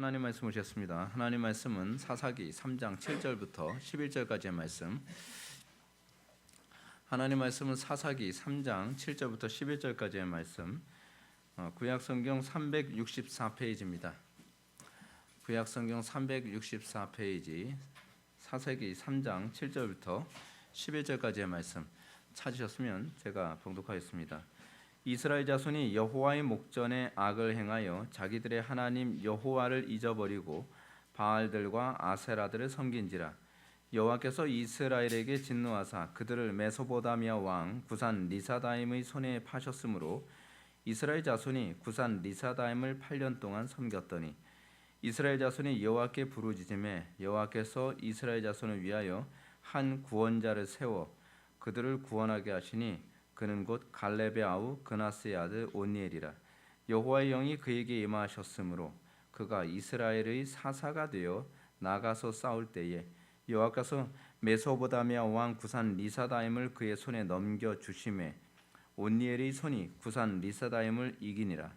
하나님 말씀 오셨습니다. 하나님 말씀은 사사기 3장 7절부터 11절까지의 말씀. 하나님 말씀은 사사기 3장 7절부터 11절까지의 말씀. 구약 성경 364페이지입니다. 구약 성경 364페이지 사사기 3장 7절부터 11절까지의 말씀 찾으셨으면 제가 봉독하겠습니다. 이스라엘 자손이 여호와의 목전에 악을 행하여 자기들의 하나님 여호와를 잊어버리고 바알들과 아세라들을 섬긴지라. 여호와께서 이스라엘에게 진노하사 그들을 메소포다미아 왕 구산 리사다임의 손에 파셨으므로 이스라엘 자손이 구산 리사다임을 8년 동안 섬겼더니 이스라엘 자손이 여호와께 부르짖음에 여호와께서 이스라엘 자손을 위하여 한 구원자를 세워 그들을 구원하게 하시니 그는 곧 갈렙의 아우 그나스의 아들 온니엘이라. 여호와의 영이 그에게 임하셨으므로 그가 이스라엘의 사사가 되어 나가서 싸울 때에 여호와께서 메소포다미아 왕 구산 리사다임을 그의 손에 넘겨 주심에 온니엘의 손이 구산 리사다임을 이기니라.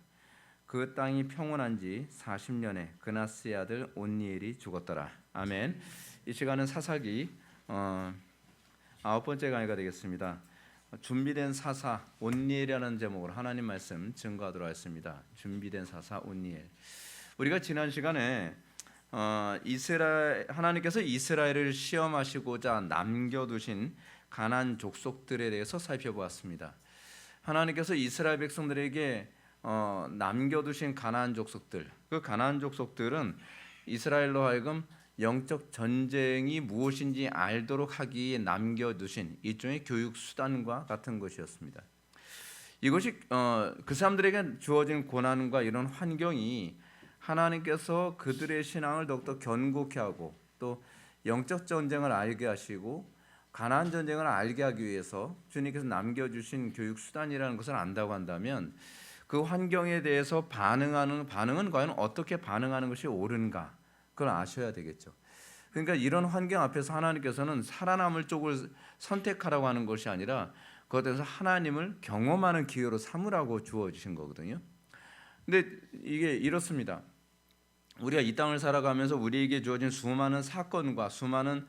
그 땅이 평온한지 40년에 그나스의 아들 온니엘이 죽었더라. 아멘. 이 시간은 사사기 9번째 강의가 되겠습니다. 준비된 사사 온니엘이라는 제목으로 하나님 말씀 증거하도록 하겠습니다. 준비된 사사 온니엘. 우리가 지난 시간에 하나님께서 이스라엘을 시험하시고자 남겨두신 가나안 족속들에 대해서 살펴보았습니다. 하나님께서 이스라엘 백성들에게 남겨두신 가나안 족속들, 그 가나안 족속들은 이스라엘로 하여금 영적 전쟁이 무엇인지 알도록 하기에 남겨두신 일종의 교육 수단과 같은 것이었습니다. 이것이 그 사람들에게 주어진 고난과 이런 환경이 하나님께서 그들의 신앙을 더욱더 견고케 하고 또 영적 전쟁을 알게 하시고 가나안 전쟁을 알게 하기 위해서 주님께서 남겨주신 교육 수단이라는 것을 안다고 한다면 그 환경에 대해서 반응은 과연 어떻게 반응하는 것이 옳은가, 그걸 아셔야 되겠죠. 그러니까 이런 환경 앞에서 하나님께서는 살아남을 쪽을 선택하라고 하는 것이 아니라 그것에서 하나님을 경험하는 기회로 삼으라고 주어주신 거거든요. 근데 이게 이렇습니다. 우리가 이 땅을 살아가면서 우리에게 주어진 수많은 사건과 수많은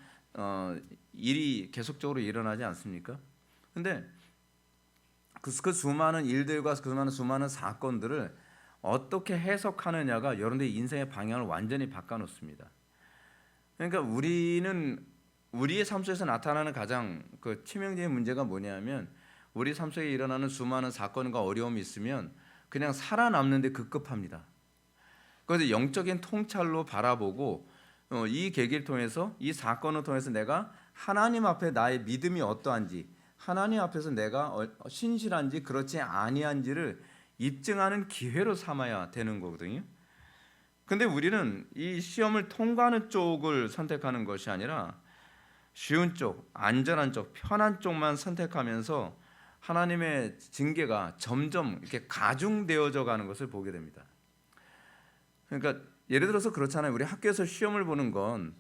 일이 계속적으로 일어나지 않습니까? 근데 그 수많은 일들과 그 수많은 사건들을 어떻게 해석하느냐가 여러분들의 인생의 방향을 완전히 바꿔놓습니다. 그러니까 우리는 우리의 삶 속에서 나타나는 가장 치명적인 문제가 뭐냐면 우리 삶 속에 일어나는 수많은 사건과 어려움이 있으면 그냥 살아남는데 급급합니다. 그래서 영적인 통찰로 바라보고 이 계기를 통해서 이 사건을 통해서 내가 하나님 앞에 나의 믿음이 어떠한지, 하나님 앞에서 내가 신실한지 그렇지 아니한지를 입증하는 기회로 삼아야 되는 거거든요. 근데 우리는 이 시험을 통과하는 쪽을 선택하는 것이 아니라 쉬운 쪽, 안전한 쪽, 편한 쪽만 선택하면서 하나님의 징계가 점점 이렇게 가중되어져 가는 것을 보게 됩니다. 그러니까 예를 들어서 그렇잖아요. 우리 학교에서 시험을 보는 건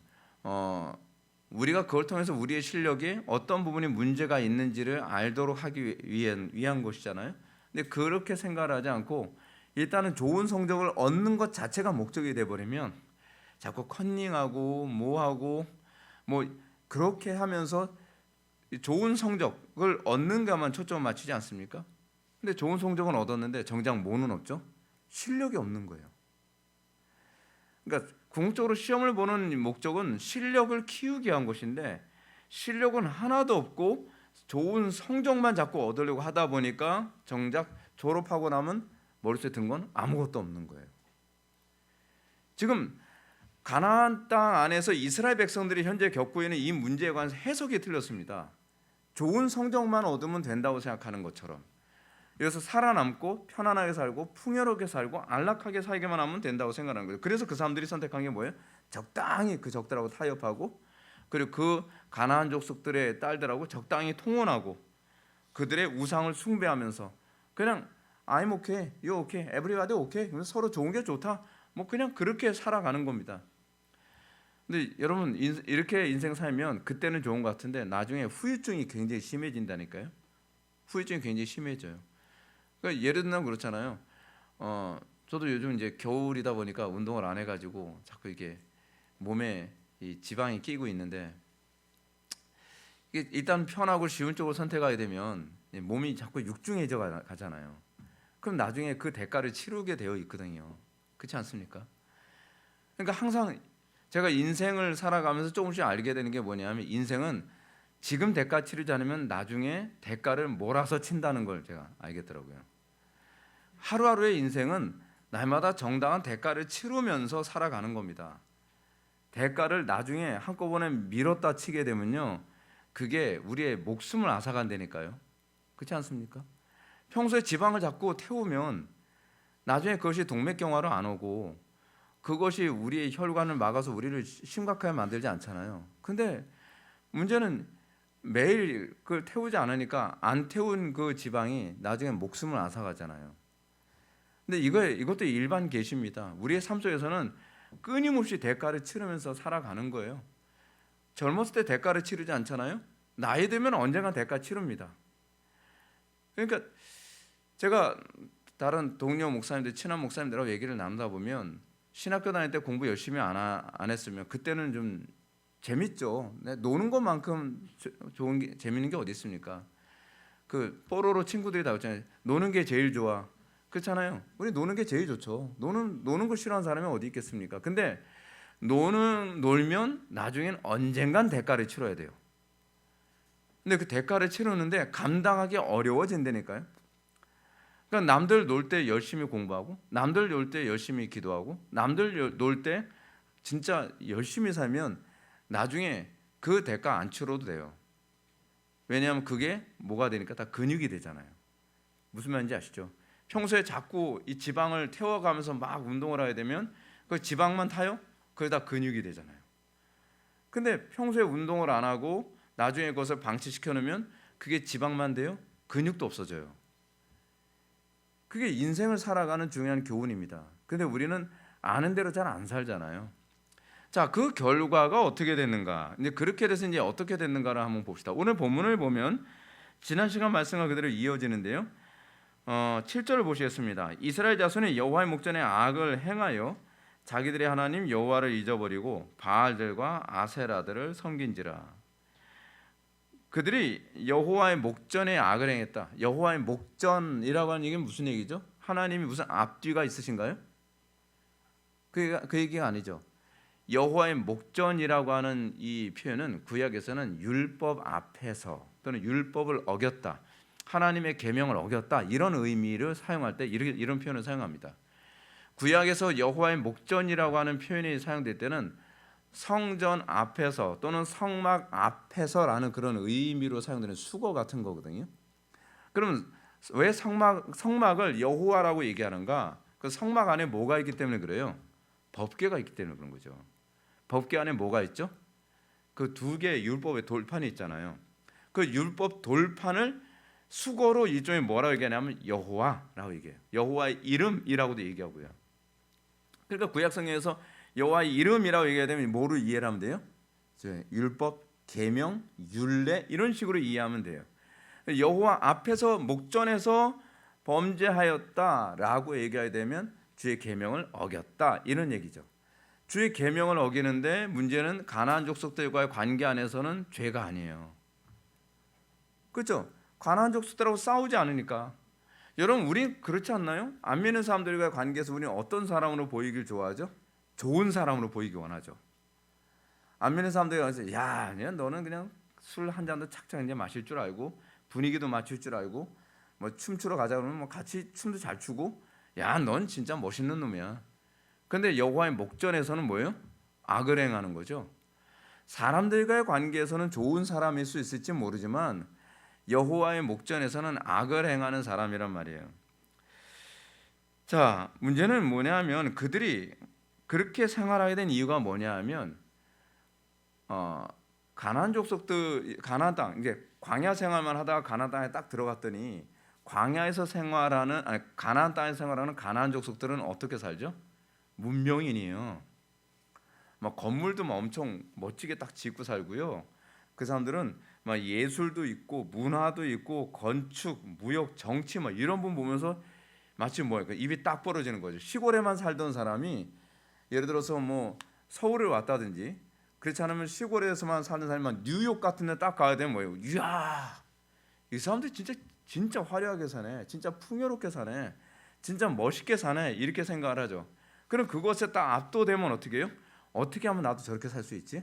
우리가 그걸 통해서 우리의 실력에 어떤 부분이 문제가 있는지를 알도록 하기 위한 것이잖아요. 근데 그렇게 생각을 하지 않고 일단은 좋은 성적을 얻는 것 자체가 목적이 돼버리면 자꾸 컨닝하고 뭐하고 뭐 그렇게 하면서 좋은 성적을 얻는 것만 초점을 맞추지 않습니까? 근데 좋은 성적은 얻었는데 정작 뭐는 없죠? 실력이 없는 거예요. 그러니까 궁극적으로 시험을 보는 목적은 실력을 키우기 위한 것인데 실력은 하나도 없고 좋은 성적만 자꾸 얻으려고 하다 보니까 정작 졸업하고 나면 머릿속에 든 건 아무것도 없는 거예요. 지금 가나안 땅 안에서 이스라엘 백성들이 현재 겪고 있는 이 문제에 관해서 해석이 틀렸습니다. 좋은 성적만 얻으면 된다고 생각하는 것처럼 여기서 살아남고 편안하게 살고 풍요롭게 살고 안락하게 살기만 하면 된다고 생각하는 거예요. 그래서 그 사람들이 선택한 게 뭐예요? 적당히 그 적들하고 타협하고 그리고 그 가나안 족속들의 딸들하고 적당히 통혼하고 그들의 우상을 숭배하면서 그냥 I'm okay, you okay, everybody okay. 서로 좋은 게 좋다. 뭐 그냥 그렇게 살아가는 겁니다. 근데 여러분 이렇게 인생 살면 그때는 좋은 것 같은데 나중에 후유증이 굉장히 심해진다니까요. 후유증이 굉장히 심해져요. 그러니까 예를 들면 그렇잖아요. 저도 요즘 이제 겨울이다 보니까 운동을 안 해가지고 자꾸 이게 몸에 이 지방이 끼고 있는데, 이게 일단 편하고 쉬운 쪽을 선택하게 되면 몸이 자꾸 육중해져 가잖아요. 그럼 나중에 그 대가를 치르게 되어 있거든요. 그렇지 않습니까? 그러니까 항상 제가 인생을 살아가면서 조금씩 알게 되는 게 뭐냐면, 인생은 지금 대가 치르지 않으면 나중에 대가를 몰아서 친다는 걸 제가 알겠더라고요. 하루하루의 인생은 날마다 정당한 대가를 치르면서 살아가는 겁니다. 대가를 나중에 한꺼번에 밀었다 치게 되면요, 그게 우리의 목숨을 앗아간다니까요. 그렇지 않습니까? 평소에 지방을 자꾸 태우면 나중에 그것이 동맥경화로 안 오고, 그것이 우리의 혈관을 막아서 우리를 심각하게 만들지 않잖아요. 근데 문제는 매일 그걸 태우지 않으니까 안 태운 그 지방이 나중에 목숨을 앗아가잖아요. 근데 이것도 일반 계시입니다. 우리의 삶 속에서는 끊임없이 대가를 치르면서 살아가는 거예요. 젊었을 때 대가를 치르지 않잖아요. 나이 들면 언젠가 대가 치릅니다. 그러니까 제가 다른 동료 목사님들, 친한 목사님들하고 얘기를 나누다 보면, 신학교 다닐 때 공부 열심히 안 했으면 그때는 좀 재밌죠. 노는 것만큼 좋은 게, 재밌는 게 어디 있습니까? 그 뽀로로 친구들이 다 있잖아요. 노는 게 제일 좋아. 그렇잖아요. 우리 노는 게 제일 좋죠. 노는 걸 싫어하는 사람이 어디 있겠습니까? 근데 놀면 나중엔 언젠간 대가를 치러야 돼요. 근데 그 대가를 치르는데 감당하기 어려워진다니까요. 그러니까 남들 놀 때 열심히 공부하고, 남들 놀 때 열심히 기도하고, 남들 놀 때 진짜 열심히 살면 나중에 그 대가 안 치러도 돼요. 왜냐하면 그게 뭐가 되니까 다 근육이 되잖아요. 무슨 말인지 아시죠? 평소에 자꾸 이 지방을 태워가면서 막 운동을 하게 되면 그 지방만 타요? 그게 다 근육이 되잖아요. 근데 평소에 운동을 안 하고 나중에 그것을 방치시켜 놓으면 그게 지방만 돼요? 근육도 없어져요. 그게 인생을 살아가는 중요한 교훈입니다. 근데 우리는 아는 대로 잘 안 살잖아요. 자, 그 결과가 어떻게 됐는가? 이제 그렇게 돼서 이제 어떻게 됐는가를 한번 봅시다. 오늘 본문을 보면 지난 시간 말씀과 그대로 이어지는데요. 7절을 보시겠습니다. 이스라엘 자손이 여호와의 목전에 악을 행하여 자기들의 하나님 여호와를 잊어버리고 바알들과 아세라들을 섬긴지라. 그들이 여호와의 목전에 악을 행했다. 여호와의 목전이라고 하는 얘기는 무슨 얘기죠? 하나님이 무슨 앞뒤가 있으신가요? 그 얘기가 아니죠. 여호와의 목전이라고 하는 이 표현은 구약에서는 율법 앞에서 또는 율법을 어겼다, 하나님의 계명을 어겼다, 이런 의미를 사용할 때 이런 표현을 사용합니다. 구약에서 여호와의 목전이라고 하는 표현이 사용될 때는 성전 앞에서 또는 성막 앞에서라는 그런 의미로 사용되는 수거 같은 거거든요. 그러면 왜 성막을 여호와라고 얘기하는가? 그 성막 안에 뭐가 있기 때문에 그래요? 법궤가 있기 때문에 그런 거죠. 법궤 안에 뭐가 있죠? 그 두 개의 율법의 돌판이 있잖아요. 그 율법 돌판을 수거로 일종의 뭐라고 얘기하냐면 여호와라고 얘기해요. 여호와의 이름이라고도 얘기하고요. 그러니까 구약 성경에서 여호와의 이름이라고 얘기하면 뭐로 이해를 하면 돼요? 율법, 계명, 율례 이런 식으로 이해하면 돼요. 여호와 앞에서 목전에서 범죄하였다라고 얘기하게 되면 주의 계명을 어겼다 이런 얘기죠. 주의 계명을 어기는데 문제는 가나안 족속들과의 관계 안에서는 죄가 아니에요. 그렇죠? 가나안 족속들하고 싸우지 않으니까. 여러분, 우리 그렇지 않나요? 안 믿는 사람들과의 관계에서 우리는 어떤 사람으로 보이길 좋아하죠? 좋은 사람으로 보이기 원하죠. 안 믿는 사람들이 와서 야, 너는 그냥 술 한 잔도 착착 이제 마실 줄 알고 분위기도 맞출 줄 알고 뭐 춤추러 가자 그러면 뭐 같이 춤도 잘 추고, 야, 넌 진짜 멋있는 놈이야. 근데 여호와의 목전에서는 뭐예요? 악을 행하는 거죠. 사람들과의 관계에서는 좋은 사람일 수 있을지 모르지만 여호와의 목전에서는 악을 행하는 사람이란 말이에요. 자, 문제는 뭐냐면 그들이 그렇게 생활하게 된 이유가 뭐냐면 가나안 족속들, 가나안 땅, 이제 광야 생활만 하다가 가나안 땅에 딱 들어갔더니 광야에서 생활하는, 가나안 땅에서 생활하는 가나안 족속들은 어떻게 살죠? 문명인이에요. 막 건물도 막 엄청 멋지게 딱 짓고 살고요. 그 사람들은 막 예술도 있고 문화도 있고 건축, 무역, 정치 막 이런 분 보면서 마치 뭐예요? 입이 딱 벌어지는 거죠. 시골에만 살던 사람이 예를 들어서 뭐 서울에 왔다든지 그렇지 않으면 시골에서만 사는 사람만 뉴욕 같은 데 딱 가야 되면 뭐예요? 이야, 이 사람들 진짜 화려하게 사네, 진짜 풍요롭게 사네, 진짜 멋있게 사네, 이렇게 생각을 하죠. 그럼 그것에 딱 압도되면 어떻게 해요? 어떻게 하면 나도 저렇게 살 수 있지?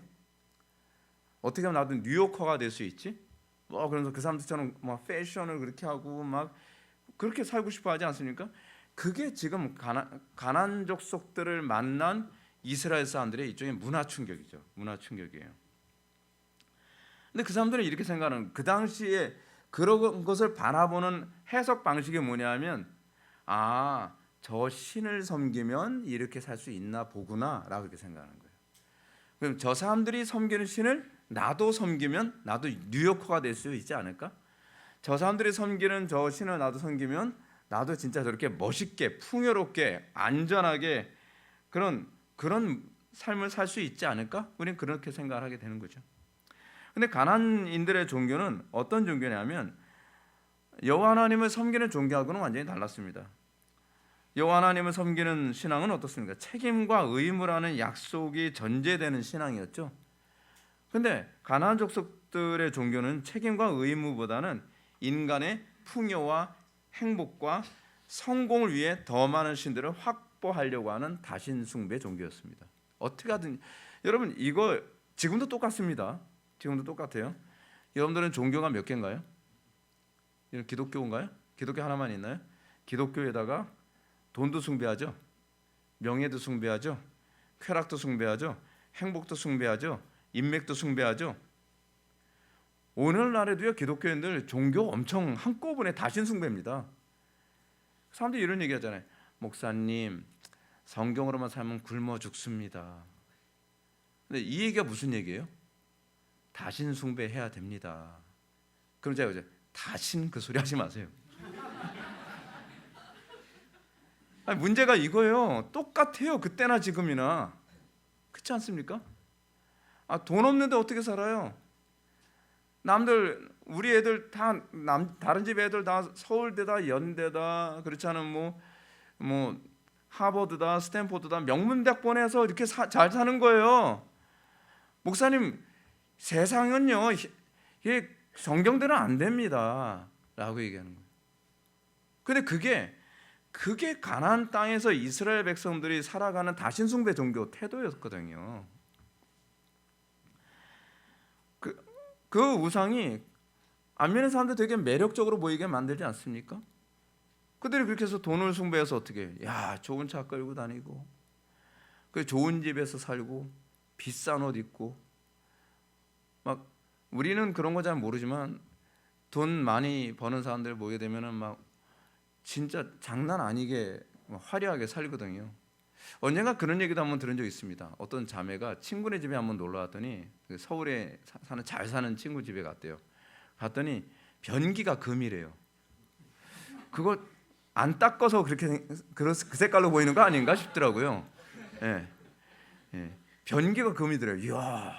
어떻게 하면 나도 뉴요커가 될 수 있지? 뭐 그러면서 그 사람들처럼 막 패션을 그렇게 하고 막 그렇게 살고 싶어 하지 않습니까? 그게 지금 가나안 족속들을 만난 이스라엘 사람들의 일종의 문화 충격이죠. 문화 충격이에요. 근데 그 사람들은 이렇게 생각하는, 그 당시에 그런 것을 바라보는 해석 방식이 뭐냐면, 아, 저 신을 섬기면 이렇게 살 수 있나 보구나 라고 이렇게 생각하는 거예요. 그럼 저 사람들이 섬기는 신을 나도 섬기면 나도 뉴요커가 될 수 있지 않을까? 저 사람들이 섬기는 저 신을 나도 섬기면 나도 진짜 저렇게 멋있게 풍요롭게 안전하게 그런 삶을 살 수 있지 않을까? 우리는 그렇게 생각을 하게 되는 거죠. 근데 가나안인들의 종교는 어떤 종교냐면 여호와 하나님을 섬기는 종교하고는 완전히 달랐습니다. 여호와 하나님을 섬기는 신앙은 어떻습니까? 책임과 의무라는 약속이 전제되는 신앙이었죠. 근데 가나안 족속들의 종교는 책임과 의무보다는 인간의 풍요와 행복과 성공을 위해 더 많은 신들을 확보하려고 하는 다신 숭배 종교였습니다. 어떻게 하든 여러분 이거 지금도 똑같습니다. 지금도 똑같아요. 여러분들은 종교가 몇 개인가요? 기독교인가요? 기독교 하나만 있나요? 기독교에다가 돈도 숭배하죠. 명예도 숭배하죠. 쾌락도 숭배하죠. 행복도 숭배하죠. 인맥도 숭배하죠. 오늘날에도요 기독교인들 종교 엄청 한꺼번에 다신 숭배입니다. 사람들이 이런 얘기 하잖아요. 목사님, 성경으로만 살면 굶어 죽습니다. 근데 이 얘기가 무슨 얘기예요? 다신 숭배해야 됩니다. 그럼 제가 이제 다신 그 소리 하지 마세요. 아니, 문제가 이거예요. 똑같아요. 그때나 지금이나. 그렇지 않습니까? 돈 없는데 어떻게 살아요? 남들 우리 애들 다 다른 집 애들 다 서울대다 연대다 그렇지 않으면 뭐 하버드다 스탠포드다 명문대학 보내서 이렇게 잘 사는 거예요. 목사님, 세상은요 이게 성경대로 안 됩니다 라고 얘기하는 거예요. 근데 그게 가나안 땅에서 이스라엘 백성들이 살아가는 다신숭배 종교 태도였거든요. 그 우상이 안면의 사람들 되게 매력적으로 보이게 만들지 않습니까? 그들이 그렇게 해서 돈을 숭배해서 어떻게, 야, 좋은 차 끌고 다니고, 그 좋은 집에서 살고, 비싼 옷 입고, 막 우리는 그런 거 잘 모르지만 돈 많이 버는 사람들 보게 되면은 막 진짜 장난 아니게 화려하게 살거든요. 언젠가 그런 얘기도 한번 들은 적 있습니다. 어떤 자매가 친구네 집에 한번 놀러 왔더니 서울에 사는 잘 사는 친구 집에 갔대요. 갔더니 변기가 금이래요. 그거 안 닦아서 그렇게 그 색깔로 보이는 거 아닌가 싶더라고요. 예, 예. 변기가 금이더래요. 이야.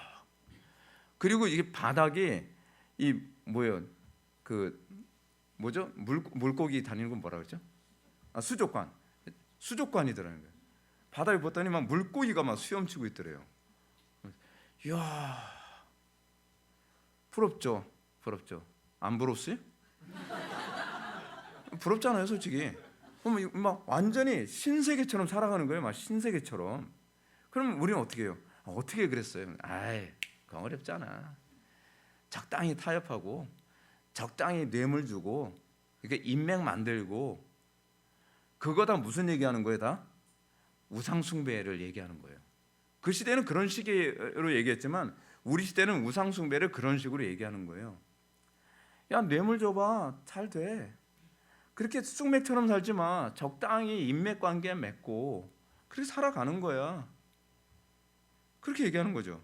그리고 이게 바닥이 이 뭐예요? 그 뭐죠? 물고기 다니는 건 뭐라 그러죠? 수족관이더라는 거예요. 바다에 봤더니 막 물고기가 막 수염치고 있더래요. 이야, 부럽죠? 안 부럽어요? 부럽잖아요, 솔직히. 막 완전히 신세계처럼 살아가는 거예요, 막 신세계처럼. 그럼 우리는 어떻게 해요? 어떻게 그랬어요? 아이, 그건 어렵잖아. 적당히 타협하고, 적당히 뇌물 주고, 이렇게 인맥 만들고, 그거 다 무슨 얘기하는 거예요, 다? 우상숭배를 얘기하는 거예요. 그 시대는 그런 식으로 얘기했지만 우리 시대는 우상숭배를 그런 식으로 얘기하는 거예요. 야, 뇌물 줘봐, 잘 돼. 그렇게 쑥맥처럼 살지 마. 적당히 인맥관계 맺고 그렇게 살아가는 거야. 그렇게 얘기하는 거죠.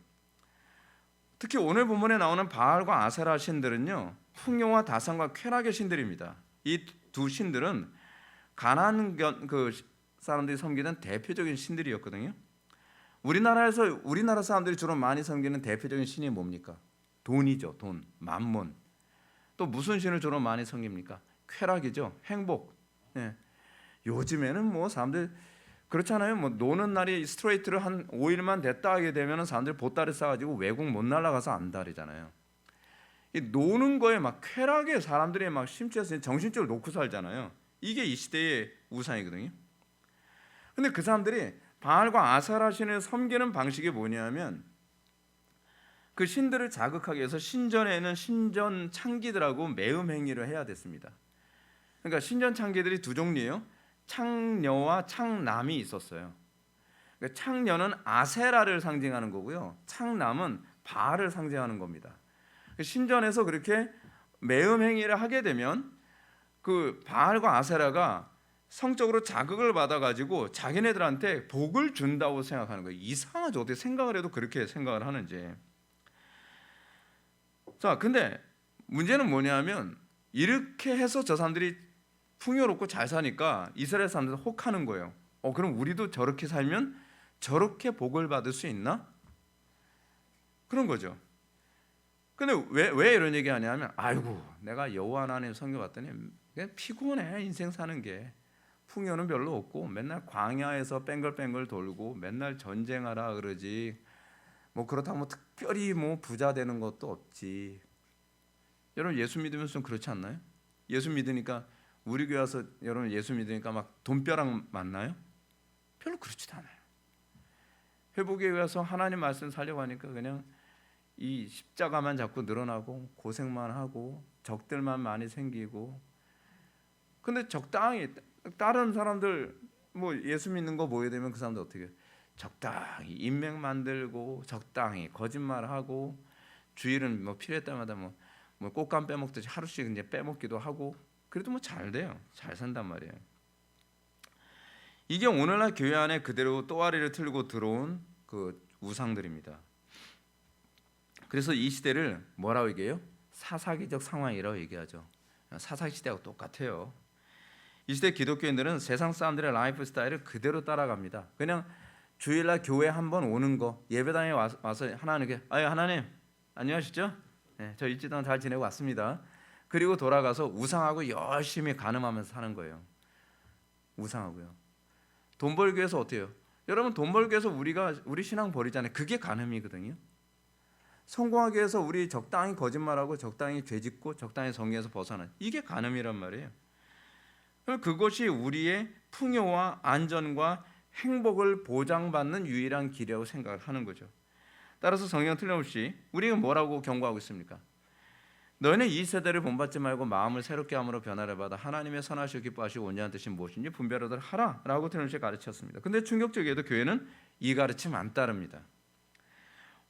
특히 오늘 본문에 나오는 바알과 아세라 신들은요, 풍요와 다산과 쾌락의 신들입니다. 이 두 신들은 가나안 그 사람들이 섬기는 대표적인 신들이었거든요. 우리나라 사람들이 주로 많이 섬기는 대표적인 신이 뭡니까? 돈이죠. 돈, 만몬. 또 무슨 신을 주로 많이 섬깁니까? 쾌락이죠. 행복. 예. 요즘에는 뭐 사람들 그렇잖아요. 뭐 노는 날이 스트레이트를 한 5일만 됐다 하게 되면은 사람들 보따리 싸가지고 외국 못 날아가서 안달이잖아요. 이 노는 거에 막 쾌락에 사람들이 막 심취해서 정신줄을 놓고 살잖아요. 이게 이 시대의 우상이거든요. 근데 그 사람들이 바알과 아세라 신을 섬기는 방식이 뭐냐면 그 신들을 자극하기 위해서 신전에는 신전 창기들하고 매음 행위를 해야 됐습니다. 그러니까 신전 창기들이 두 종류예요. 창녀와 창남이 있었어요. 그러니까 창녀는 아세라를 상징하는 거고요. 창남은 바알을 상징하는 겁니다. 신전에서 그렇게 매음 행위를 하게 되면 그 바알과 아세라가 성적으로 자극을 받아가지고 자기네들한테 복을 준다고 생각하는 거예요. 이상하죠. 어떻게 생각을 해도 그렇게 생각을 하는지. 자, 근데 문제는 뭐냐면 이렇게 해서 저 사람들이 풍요롭고 잘 사니까 이스라엘 사람들은 혹하는 거예요. 그럼 우리도 저렇게 살면 저렇게 복을 받을 수 있나? 그런 거죠. 근데 왜 이런 얘기 하냐면 아이고 내가 여호와 하나님 섬겨봤더니 그냥 피곤해. 인생 사는 게 풍요는 별로 없고 맨날 광야에서 뺑글뺑글 돌고 맨날 전쟁하라 그러지 뭐 그렇다고 뭐 특별히 뭐 부자 되는 것도 없지. 여러분 예수 믿으면서 좀 그렇지 않나요? 예수 믿으니까 우리 교회 와서 여러분 예수 믿으니까 막 돈벼락 맞나요? 별로 그렇지도 않아요. 회복에 와서 하나님 말씀 살려고 하니까 그냥 이 십자가만 자꾸 늘어나고 고생만 하고 적들만 많이 생기고. 근데 적당히 다른 사람들 뭐 예수 믿는 거 보게 되면 그 사람들 어떻게 해요? 적당히 인맥 만들고 적당히 거짓말하고 주일은 뭐 필요할 때마다 뭐 꽃감 빼먹듯이 하루씩 이제 빼먹기도 하고 그래도 뭐 잘 돼요. 잘 산단 말이에요. 이게 오늘날 교회 안에 그대로 또아리를 틀고 들어온 그 우상들입니다. 그래서 이 시대를 뭐라고 얘기해요? 사사기적 상황이라고 얘기하죠. 사사기 시대하고 똑같아요. 이 시대 기독교인들은 세상 사람들의 라이프 스타일을 그대로 따라갑니다. 그냥 주일날 교회 한번 오는 거, 예배당에 와서 하나님께 하나님 안녕하시죠? 네, 저 일주일 동안 잘 지내고 왔습니다. 그리고 돌아가서 우상하고 열심히 간음하면서 사는 거예요. 우상하고요. 돈 벌기 위해서 어때요? 여러분 돈 벌기 위해서 우리 신앙 버리잖아요. 그게 간음이거든요. 성공하기 위해서 우리 적당히 거짓말하고 적당히 죄짓고 적당히 정의에서 벗어나는 이게 간음이란 말이에요. 그것이 우리의 풍요와 안전과 행복을 보장받는 유일한 길이라고 생각을 하는 거죠. 따라서 성경 틀림없이 우리가 뭐라고 경고하고 있습니까? 너희는 이 세대를 본받지 말고 마음을 새롭게 함으로 변화를 받아 하나님의 선하시고 기뻐하시고 온전한 뜻이 무엇인지 분별하도록 하라라고 틀림없이 가르쳤습니다. 근데 충격적이게도 교회는 이 가르침 안 따릅니다.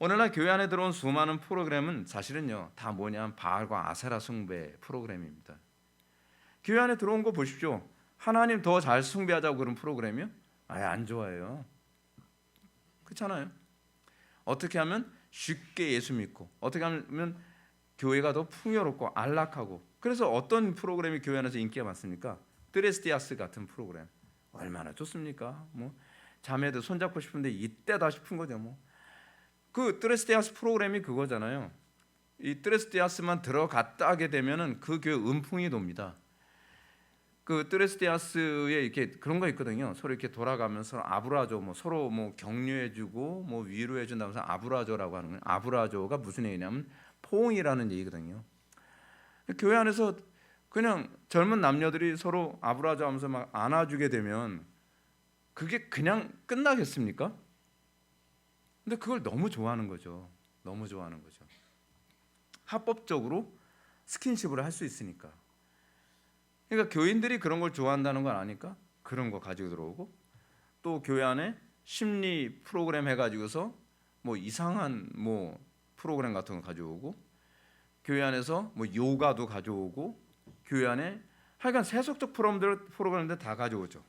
오늘날 교회 안에 들어온 수많은 프로그램은 사실은요 다 뭐냐면 바알과 아세라 숭배 프로그램입니다. 교회 안에 들어온 거 보십시오. 하나님 더 잘 숭배하자고 그런 프로그램이요? 아예 안 좋아해요. 그렇잖아요. 어떻게 하면 쉽게 예수 믿고 어떻게 하면 교회가 더 풍요롭고 안락하고. 그래서 어떤 프로그램이 교회 안에서 인기가 많습니까? 드레스디아스 같은 프로그램 얼마나 좋습니까? 뭐 자매들 손잡고 싶은데 이때다 싶은 거죠. 뭐 그 드레스디아스 프로그램이 그거잖아요. 이 드레스디아스만 들어갔다 하게 되면은 그 교회 음풍이 돕니다. 그 드레스디아스에 이렇게 그런 거 있거든요. 서로 이렇게 돌아가면서 아브라조 뭐 서로 뭐 격려해주고 뭐 위로해준다면서 아브라조라고 하는 거예요. 아브라조가 무슨 얘기냐면 포옹이라는 얘기거든요. 교회 안에서 그냥 젊은 남녀들이 서로 아브라조 하면서 막 안아주게 되면 그게 그냥 끝나겠습니까? 근데 그걸 너무 좋아하는 거죠. 너무 좋아하는 거죠. 합법적으로 스킨십을 할 수 있으니까. 그러니까 교인들이 그런 걸 좋아한다는 걸 아니까 그런 거 가지고 들어오고 또 교회 안에 심리 프로그램 해가지고서 뭐 이상한 뭐 프로그램 같은 거 가져오고 교회 안에서 뭐 요가도 가져오고 교회 안에 하여간 세속적 프로그램들 다 가져오죠.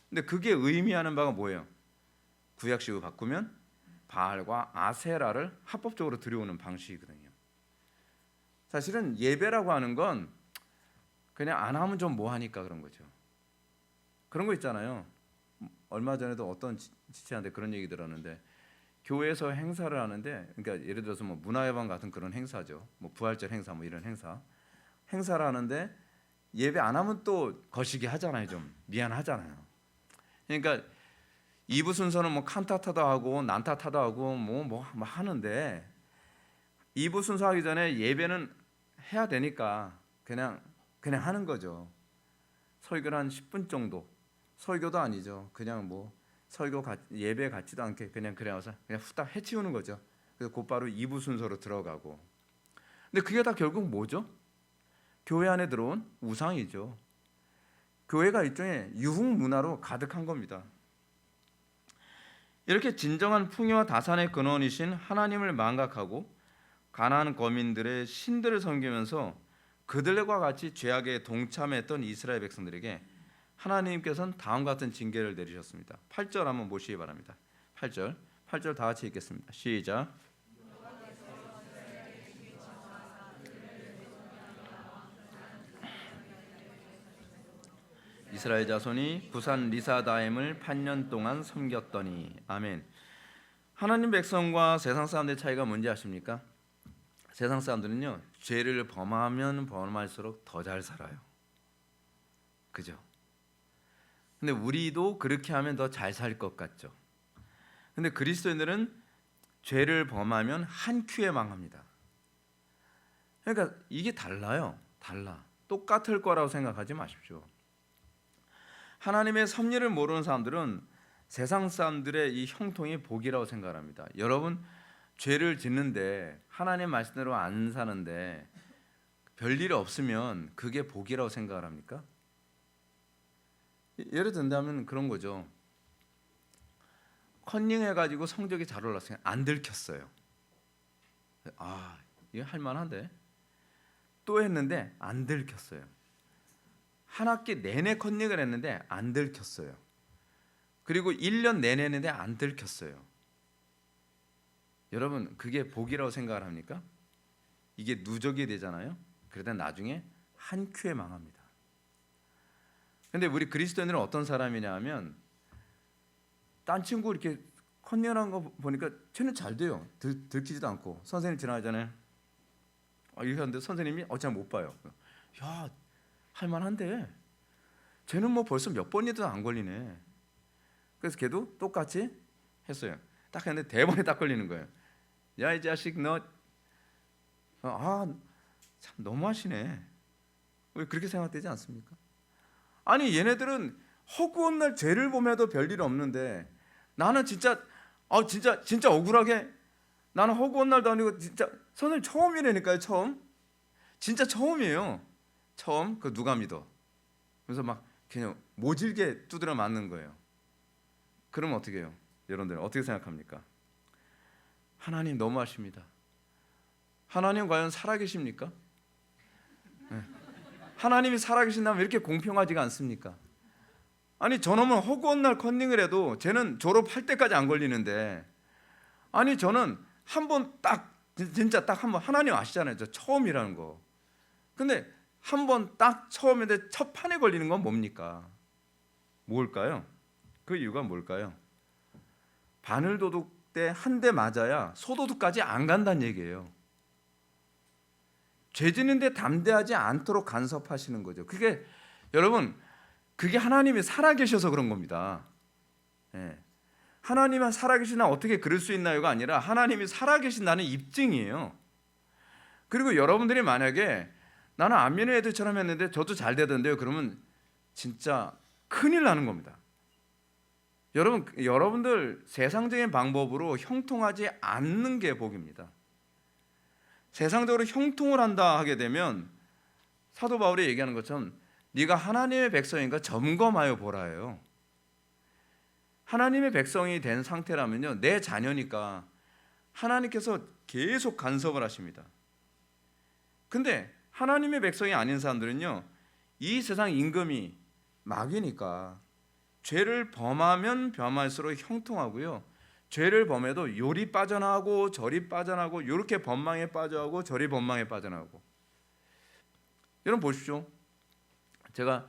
근데 그게 의미하는 바가 뭐예요? 구약식으로 바꾸면 바알과 아세라를 합법적으로 들여오는 방식이거든요. 사실은 예배라고 하는 건 그냥 안 하면 좀 뭐하니까 그런 거죠. 그런 거 있잖아요. 얼마 전에도 어떤 지체한테 그런 얘기 들었는데 교회에서 행사를 하는데 그러니까 예를 들어서 뭐 문화예방 같은 그런 행사죠. 뭐 부활절 행사 뭐 이런 행사를 하는데 예배 안 하면 또 거시기 하잖아요. 좀 미안하잖아요. 그러니까 2부 순서는 뭐 칸타타도 하고 난타타도 하고 뭐 하는데 2부 순서 하기 전에 예배는 해야 되니까 그냥 하는 거죠. 설교를 한 10분 정도. 설교도 아니죠. 그냥 뭐 예배 같지도 않게 그냥 와서 그냥 후딱 해치우는 거죠. 그래서 곧바로 2부 순서로 들어가고. 근데 그게 다 결국 뭐죠? 교회 안에 들어온 우상이죠. 교회가 일종의 유흥 문화로 가득한 겁니다. 이렇게 진정한 풍요와 다산의 근원이신 하나님을 망각하고 가나안 거민들의 신들을 섬기면서 그들과 같이 죄악에 동참했던 이스라엘 백성들에게 하나님께서는 다음과 같은 징계를 내리셨습니다. 8절 한번 보시기 바랍니다. 8절 다 같이 읽겠습니다. 시작. 이스라엘 자손이 부산 리사다임을 8년 동안 섬겼더니. 아멘. 하나님 백성과 세상 사람들의 차이가 뭔지 아십니까? 세상 사람들은요, 죄를 범하면 범할수록 더 잘 살아요. 그죠? 근데 우리도 그렇게 하면 더 잘 살 것 같죠. 근데 그리스도인들은 죄를 범하면 한 큐에 망합니다. 그러니까 이게 달라요. 똑같을 거라고 생각하지 마십시오. 하나님의 섭리를 모르는 사람들은 세상 사람들의 이 형통이 복이라고 생각합니다. 여러분, 죄를 짓는데 하나님 말씀대로 안 사는데 별일 없으면 그게 복이라고 생각을 합니까? 예를 든다면 그런 거죠. 컨닝해가지고 성적이 잘 올랐어요. 안 들켰어요. 이거 할만한데. 또 했는데 안 들켰어요. 한 학기 내내 컨닝을 했는데 안 들켰어요. 그리고 1년 내내 했는데 안 들켰어요. 여러분, 그게 복이라고 생각을 합니까? 이게 누적이 되잖아요. 그러다 나중에 한 큐에 망합니다. 근데 우리 그리스도인들은 어떤 사람이냐 하면 딴 친구 이렇게 컨닝한 거 보니까 쟤는 잘 돼요. 들키지도 않고. 선생님 지나가잖아요. 이렇게 하는데 선생님이 잘 못 봐요. 야, 할만한데 쟤는 뭐 벌써 몇 번이도 안 걸리네. 그래서 걔도 똑같이 했어요. 딱 했는데 대본에 딱 걸리는 거예요. 야, 이 자식 너 참 너무하시네. 왜 그렇게 생각되지 않습니까? 아니, 얘네들은 허구한 날 죄를 범해도 별일 없는데 나는 진짜 억울하게 나는 허구한 날도 아니고 진짜 선생님 처음이라니까요. 진짜 처음이에요. 처음. 그 누가 믿어? 그래서 막 그냥 모질게 두드려 맞는 거예요. 그러면 어떻게 해요? 여러분들 어떻게 생각합니까? 하나님 너무하십니다. 하나님 과연 살아계십니까? 네. 하나님이 살아계신다면 왜 이렇게 공평하지가 않습니까? 아니, 저놈은 허구한 날 컨닝을 해도 쟤는 졸업할 때까지 안 걸리는데, 아니 저는 한 번 진짜 딱 한 번, 하나님 아시잖아요. 저 처음이라는 거. 근데 한 번 딱 처음인데 첫 판에 걸리는 건 뭡니까? 뭘까요? 그 이유가 뭘까요? 바늘도둑 때 한 대 맞아야 소도둑까지 안 간다는 얘기예요. 죄 짓는데 담대하지 않도록 간섭하시는 거죠. 여러분, 그게 하나님이 살아계셔서 그런 겁니다. 예. 하나님은 살아계시나 어떻게 그럴 수 있나요가 아니라 하나님이 살아계신다는 입증이에요. 그리고 여러분들이 만약에 나는 안 믿는 애들처럼 했는데 저도 잘 되던데요, 그러면 진짜 큰일 나는 겁니다. 여러분들 세상적인 방법으로 형통하지 않는 게 복입니다. 세상적으로 형통을 한다 하게 되면 사도 바울이 얘기하는 것처럼 네가 하나님의 백성인가 점검하여 보라예요. 하나님의 백성이 된 상태라면요, 내 자녀니까 하나님께서 계속 간섭을 하십니다. 근데 하나님의 백성이 아닌 사람들은요, 이 세상 임금이 마귀니까 죄를 범하면 범할수록 형통하고요, 죄를 범해도 요리 빠져나가고 저리 빠져나가고, 이렇게 법망에 빠져나가고 저리 법망에 빠져나가고. 여러분 보십시오. 제가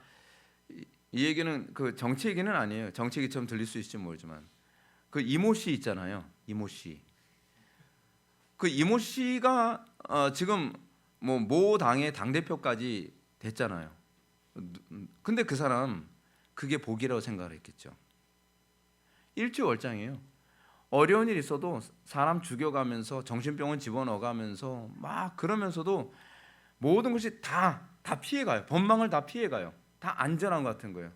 이 얘기는 그 정치 얘기는 아니에요. 정치 얘기처럼 들릴 수 있을지 모르지만 그 이모 씨 있잖아요. 이모 씨. 그 이모 씨가 지금 모 당의 당 대표까지 됐잖아요. 근데 그 사람 그게 복이라고 생각을 했겠죠. 일취월장이에요. 어려운 일 있어도 사람 죽여가면서 정신병원 집어넣어가면서 막 그러면서도 모든 것이 다 피해가요. 법망을 다 피해가요. 다 안전한 것 같은 거예요.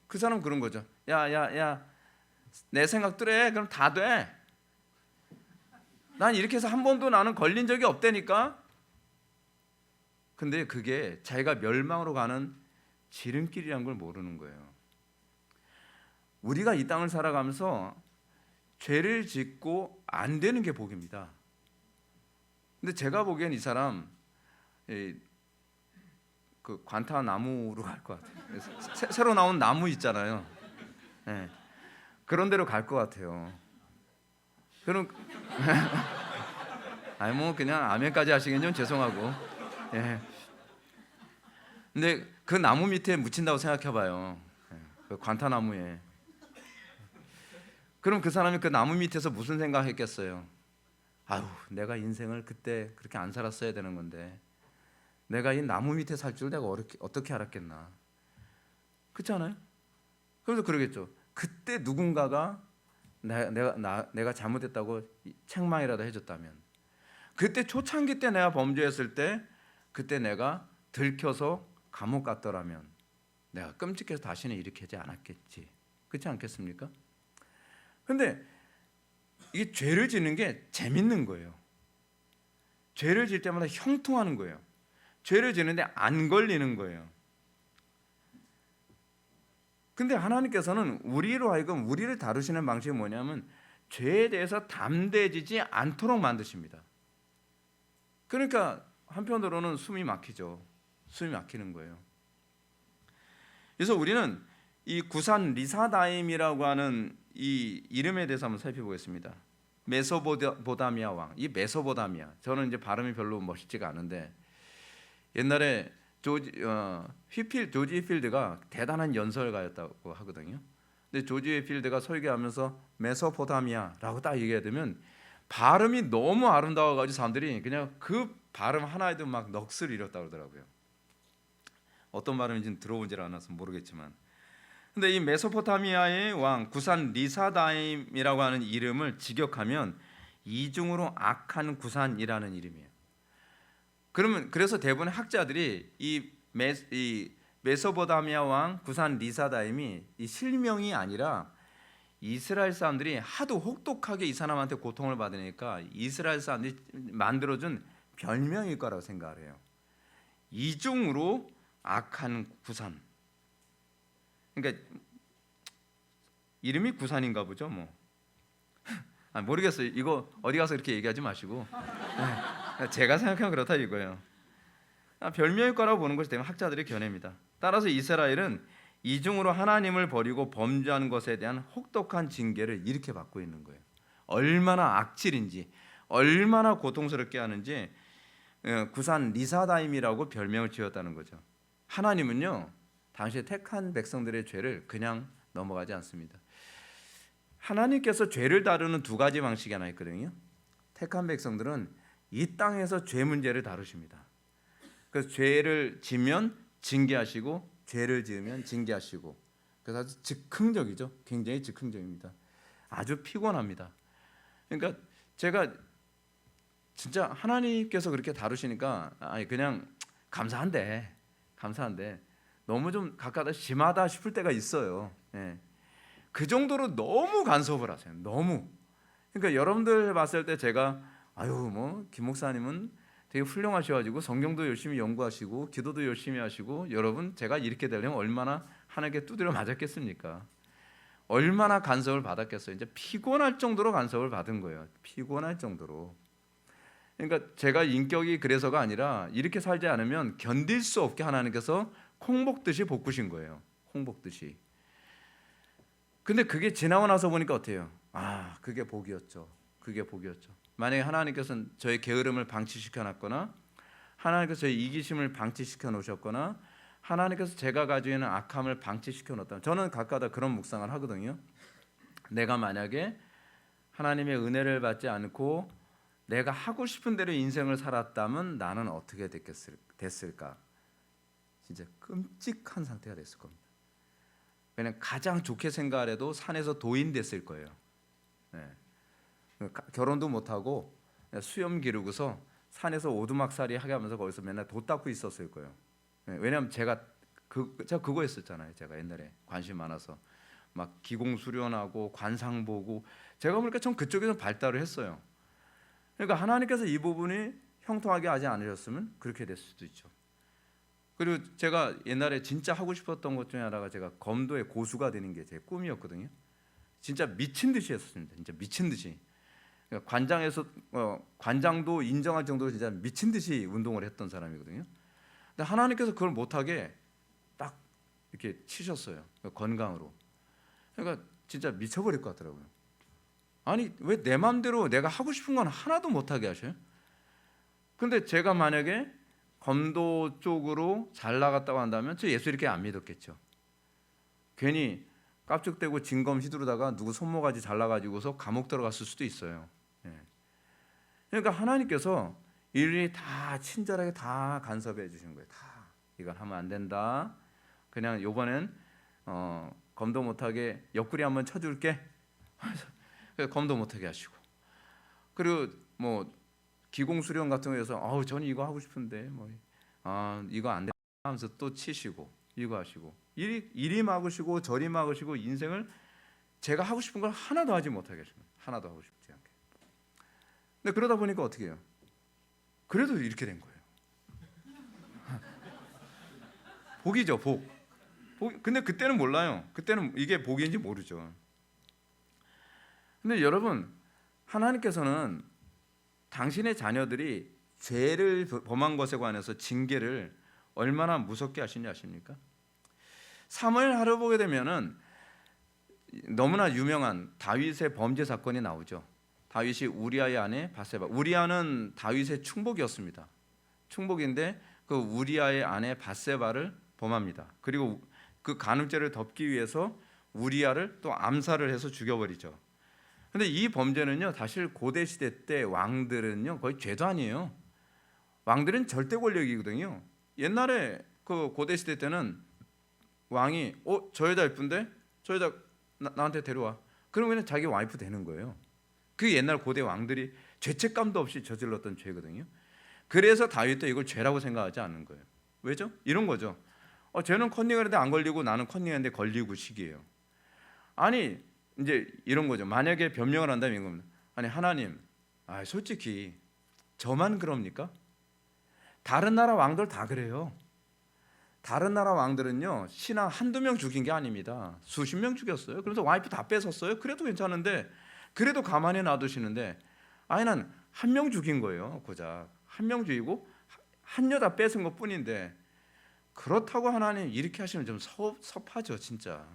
그 사람 그런 거죠. 야, 내 생각대로 해. 그럼 다 돼. 난 이렇게 해서 한 번도 나는 걸린 적이 없다니까. 근데 그게 자기가 멸망으로 가는 지름길이라는 걸 모르는 거예요. 우리가 이 땅을 살아가면서 죄를 짓고 안 되는 게 복입니다. 근데 제가 보기엔 이 사람 그 관타나무로 갈 것 같아요. 새로 나온 나무 있잖아요. 네. 그런 데로 갈 것 같아요. 그럼 아니 뭐 그냥 아멘까지 하시겠죠. 죄송하고. 예. 근데 그 나무 밑에 묻힌다고 생각해봐요. 그 관타나무에. 그럼 그 사람이 그 나무 밑에서 무슨 생각했겠어요? 아유, 내가 인생을 그때 그렇게 안 살았어야 되는 건데 내가 이 나무 밑에 살 줄 내가 어떻게 알았겠나? 그렇지 않아요? 그래서 그러겠죠. 그때 누군가가 내가 잘못했다고 책망이라도 해줬다면, 그때 초창기 때 내가 범죄했을 때 그때 내가 들켜서 감옥 갔더라면 내가 끔찍해서 다시는 이렇게 하지 않았겠지. 그렇지 않겠습니까? 근데 이게 죄를 짓는 게 재밌는 거예요. 죄를 질 때마다 형통하는 거예요. 죄를 지는데 안 걸리는 거예요. 근데 하나님께서는 우리로 하여금 우리를 다루시는 방식이 뭐냐면 죄에 대해서 담대해지지 않도록 만드십니다. 그러니까 한편으로는 숨이 막히죠. 숨이 막히는 거예요. 그래서 우리는 이 구산 리사다임이라고 하는 이 이름에 대해서 한번 살펴보겠습니다. 메소포타미아 왕, 이 메소포타미아, 저는 이제 발음이 별로 멋있지가 않은데 옛날에 조지 휘필드가 대단한 연설가였다고 하거든요. 근데 조지 휘필드가 설교하면서 메소포타미아라고 딱 얘기해야 되면 발음이 너무 아름다워가지고 사람들이 그냥 그 발음 하나에도 막 넋을 잃었다고 그러더라고요. 어떤 발음인지는 들어보질 않아서 모르겠지만, 근데 이 메소포타미아의 왕 구산 리사다임이라고 하는 이름을 직역하면 이중으로 악한 구산이라는 이름이에요. 그러면 그래서 대부분의 학자들이 이 메소포타미아 왕 구산 리사다임이 이 실명이 아니라 이스라엘 사람들이 하도 혹독하게 이 사람한테 고통을 받으니까 이스라엘 사람들이 만들어준 별명일 거라고 생각을 해요. 이중으로 악한 구산. 그러니까 이름이 구산인가 보죠, 뭐. 모르겠어요. 이거 어디 가서 이렇게 얘기하지 마시고 제가 생각하면 그렇다 이거예요. 별명일 거라고 보는 것이 되면 학자들의 견해입니다. 따라서 이스라엘은 이중으로 하나님을 버리고 범죄하는 것에 대한 혹독한 징계를 이렇게 받고 있는 거예요. 얼마나 악질인지, 얼마나 고통스럽게 하는지 구산 리사다임이라고 별명을 지었다는 거죠. 하나님은요, 당시에 택한 백성들의 죄를 그냥 넘어가지 않습니다. 하나님께서 죄를 다루는 두 가지 방식이 하나 있거든요. 택한 백성들은 이 땅에서 죄 문제를 다루십니다. 그래서 죄를 지면 징계하시고 죄를 지으면 징계하시고, 그래서 아주 즉흥적이죠. 굉장히 즉흥적입니다. 아주 피곤합니다. 그러니까 제가 진짜 하나님께서 그렇게 다루시니까 그냥 감사한데 너무 좀 가까다 심하다 싶을 때가 있어요. 예. 그 정도로 너무 간섭을 하세요. 너무. 그러니까 여러분들 봤을 때 제가 뭐 김 목사님은 되게 훌륭하셔가지고 성경도 열심히 연구하시고 기도도 열심히 하시고, 여러분 제가 이렇게 되려면 얼마나 하나님께 두드려 맞았겠습니까? 얼마나 간섭을 받았겠어요. 이제 피곤할 정도로 간섭을 받은 거예요. 피곤할 정도로. 그러니까 제가 인격이 그래서가 아니라 이렇게 살지 않으면 견딜 수 없게 하나님께서 콩복듯이 볶으신 거예요. 콩복듯이. 근데 그게 지나고 나서 보니까 어때요? 그게 복이었죠. 그게 복이었죠. 만약에 하나님께서는 저의 게으름을 방치시켜 놨거나, 하나님께서 저의 이기심을 방치시켜 놓으셨거나, 하나님께서 제가 가지고 있는 악함을 방치시켜 놓았다면, 저는 가끔가다 그런 묵상을 하거든요. 내가 만약에 하나님의 은혜를 받지 않고 내가 하고 싶은 대로 인생을 살았다면 나는 어떻게 됐을까? 진짜 끔찍한 상태가 됐을 겁니다. 그냥 가장 좋게 생각해도 산에서 도인 됐을 거예요. 예. 결혼도 못하고 수염 기르고서 산에서 오두막살이 하게 하면서 거기서 맨날 도 닦고 있었을 거예요. 예. 왜냐하면 제가 그거 했었잖아요. 제가 옛날에 관심 많아서 막 기공수련하고 관상 보고 제가 보니까 전 그쪽에서 발달을 했어요. 그러니까 하나님께서 이 부분이 형통하게 하지 않으셨으면 그렇게 됐을 수도 있죠. 그리고 제가 옛날에 진짜 하고 싶었던 것 중에 하나가 제가 검도의 고수가 되는 게 제 꿈이었거든요. 진짜 미친 듯이 했었습니다. 진짜 미친 듯이. 그러니까 관장에서 관장도 인정할 정도로 진짜 미친 듯이 운동을 했던 사람이거든요. 근데 하나님께서 그걸 못하게 딱 이렇게 치셨어요. 건강으로. 그러니까 진짜 미쳐버릴 것 같더라고요. 아니 왜 내 마음대로 내가 하고 싶은 건 하나도 못하게 하셔요? 근데 제가 만약에 검도 쪽으로 잘 나갔다고 한다면 저 예수 이렇게 안 믿었겠죠. 괜히 깝죽대고 진검 휘두르다가 누구 손모가지 잘라가지고서 감옥 들어갔을 수도 있어요. 예. 그러니까 하나님께서 일일이 다 친절하게 다 간섭해 주신 거예요. 다 이건 하면 안 된다. 그냥 요번엔 검도 못하게 옆구리 한번 쳐줄게. 검도 못하게 하시고, 그리고 뭐 기공수련 같은 거에서 저는 이거 하고 싶은데 이거 안 돼 하면서 또 치시고 이거 하시고 이리 막으시고 저리 막으시고 인생을 제가 하고 싶은 걸 하나도 하지 못하게 하십니다. 하나도 하고 싶지 않게. 근데 그러다 보니까 어떻게 해요? 그래도 이렇게 된 거예요. 복이죠, 복. 근데 그때는 몰라요. 그때는 이게 복인지 모르죠. 근데 여러분, 하나님께서는 당신의 자녀들이 죄를 범한 것에 관해서 징계를 얼마나 무섭게 하시는지 아십니까? 사무엘 하루 보게 되면은 너무나 유명한 다윗의 범죄 사건이 나오죠. 다윗이 우리아의 아내 바세바. 우리아는 다윗의 충복이었습니다. 충복인데 그 우리아의 아내 바세바를 범합니다. 그리고 그 간음죄를 덮기 위해서 우리아를 또 암살을 해서 죽여버리죠. 근데 이 범죄는요, 사실 고대 시대 때 왕들은요 거의 죄도 아니에요. 왕들은 절대 권력이거든요. 옛날에 그 고대 시대 때는 왕이 저 여자 예쁜데 저 여자 나한테 데려와. 그러면 자기 와이프 되는 거예요. 그 옛날 고대 왕들이 죄책감도 없이 저질렀던 죄거든요. 그래서 다윗도 이걸 죄라고 생각하지 않는 거예요. 왜죠? 이런 거죠. 쟤는 컨닝하는데 안 걸리고 나는 컨닝하는데 걸리고 식이에요. 아니 이제 이런 거죠. 만약에 변명을 한다면 이런 겁니다. 아니 하나님, 솔직히 저만 그럽니까? 다른 나라 왕들 다 그래요. 다른 나라 왕들은요 신하 한두 명 죽인 게 아닙니다. 수십 명 죽였어요. 그래서 와이프 다 뺏었어요. 그래도 괜찮은데, 그래도 가만히 놔두시는데, 난 한 명 죽인 거예요. 고작 한 명 죽이고 한 여자 뺏은 것 뿐인데, 그렇다고 하나님 이렇게 하시면 좀 섭하죠 진짜.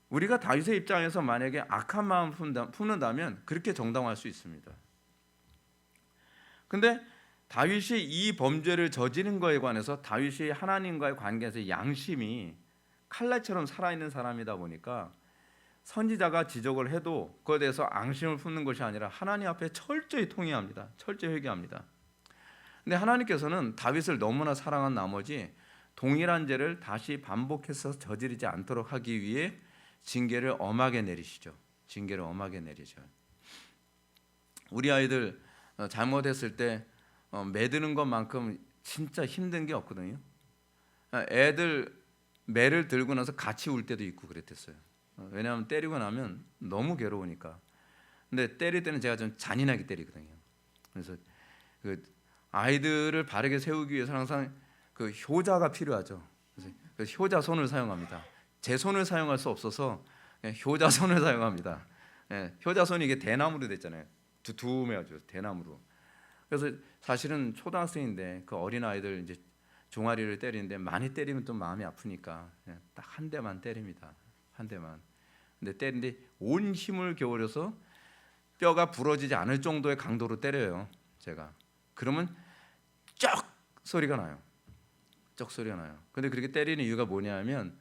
우리가 다윗의 입장에서 만약에 악한 마음 품는다면 그렇게 정당화할 수 있습니다. 근데 다윗이 이 범죄를 저지른 거에 관해서 다윗이 하나님과의 관계에서 양심이 칼날처럼 살아있는 사람이다 보니까 선지자가 지적을 해도 그에 대해서 앙심을 품는 것이 아니라 하나님 앞에 철저히 통회합니다. 철저히 회개합니다. 근데 하나님께서는 다윗을 너무나 사랑한 나머지 동일한 죄를 다시 반복해서 저지르지 않도록 하기 위해 징계를 엄하게 내리시죠. 징계를 엄하게 내리죠. 우리 아이들 잘못했을 때 매드는 것만큼 진짜 힘든 게 없거든요. 애들 매를 들고 나서 같이 울 때도 있고 그랬댔어요. 왜냐하면 때리고 나면 너무 괴로우니까. 근데 때릴 때는 제가 좀 잔인하게 때리거든요. 그래서 그 아이들을 바르게 세우기 위해서 항상 그 효자가 필요하죠. 그래서 그 효자손을 사용합니다. 제 손을 사용할 수 없어서 효자손을 사용합니다. 효자손이 이게 대나무로 됐잖아요. 두툼해가지고 대나무로. 그래서 사실은 초등학생인데 그 어린 아이들 이제 종아리를 때리는데 많이 때리면 또 마음이 아프니까 딱 한 대만 때립니다. 한 대만. 근데 때리는데 온 힘을 겨울여서 뼈가 부러지지 않을 정도의 강도로 때려요. 제가. 그러면 쩍 소리가 나요. 쩍 소리가 나요. 근데 그렇게 때리는 이유가 뭐냐면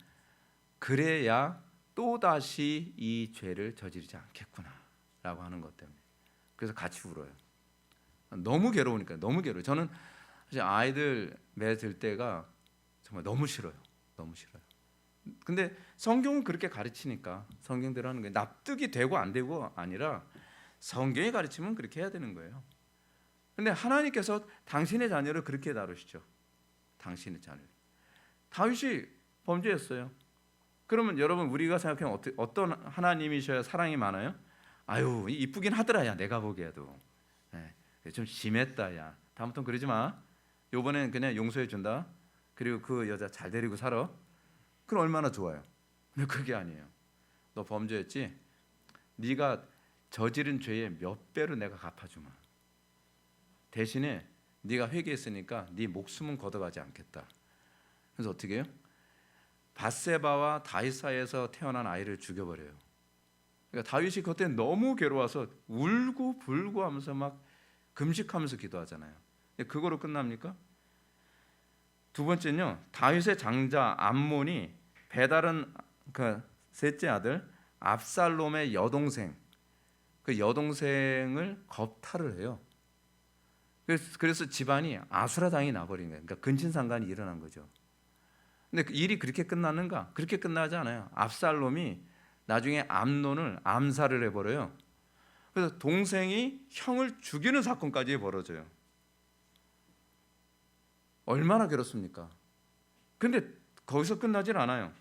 그래야 또다시 이 죄를 저지르지 않겠구나라고 하는 것 때문에. 그래서 같이 울어요. 너무 괴로우니까. 너무 괴로워요. 저는 사실 아이들 매 들 때가 정말 너무 싫어요. 너무 싫어요. 근데 성경은 그렇게 가르치니까 성경대로 하는 거예요. 납득이 되고 안 되고 아니라 성경이 가르치면 그렇게 해야 되는 거예요. 근데 하나님께서 당신의 자녀를 그렇게 다루시죠. 당신의 자녀. 다윗이 범죄했어요. 그러면 여러분 우리가 생각하면 어떤 하나님이셔야 사랑이 많아요? 아유 이쁘긴 하더라 야 내가 보기에도 좀 심했다 야 다음부터는 그러지 마. 요번엔 그냥 용서해 준다. 그리고 그 여자 잘 데리고 살아. 그럼 얼마나 좋아요. 근데 그게 아니에요. 너 범죄했지? 네가 저지른 죄의 몇 배로 내가 갚아주마. 대신에 네가 회개했으니까 네 목숨은 걷어가지 않겠다. 그래서 어떻게 해요? 밧세바와 다윗 사이에서 태어난 아이를 죽여버려요. 그러니까 다윗이 그때 너무 괴로워서 울고 불고 하면서 막 금식하면서 기도하잖아요. 그거로 끝납니까? 두 번째는요. 다윗의 장자 암몬이 배다른 그 셋째 아들 압살롬의 여동생 그 여동생을 겁탈을 해요. 그래서 집안이 아수라당이 나버린 거예요. 그러니까 근친상간이 일어난 거죠. 근데 그 일이 그렇게 끝났는가? 그렇게 끝나지 않아요. 압살롬이 나중에 암논을 암살을 해버려요. 그래서 동생이 형을 죽이는 사건까지 벌어져요. 얼마나 괴롭습니까? 근데 거기서 끝나질 않아요.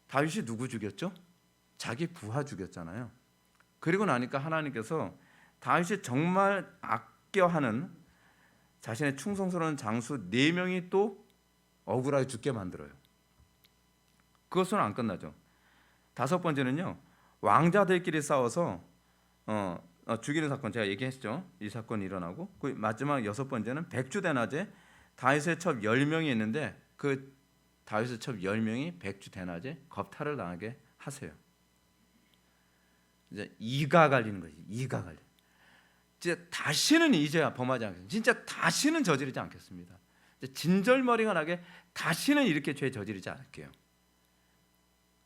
다윗이 누구 죽였죠? 자기 부하 죽였잖아요. 그리고 나니까 하나님께서 다윗이 정말 아껴하는 자신의 충성스러운 장수 4명이 또 억울하게 죽게 만들어요. 그것은 안 끝나죠. 5번째는요. 왕자들끼리 싸워서 죽이는 사건 제가 얘기했죠. 이 사건이 일어나고 그 마지막 6번째는 백주대낮에 다윗의 첩 10명이 있는데 그 다윗의 첩 10명이 백주대낮에 겁탈을 당하게 하세요. 이제 이가 갈리는 거지. 이가 갈려. 이제 다시는 이제야 범하지 않겠습니다. 진짜 다시는 저지르지 않겠습니다. 진절머리가 나게 다시는 이렇게 죄 저지르지 않을게요.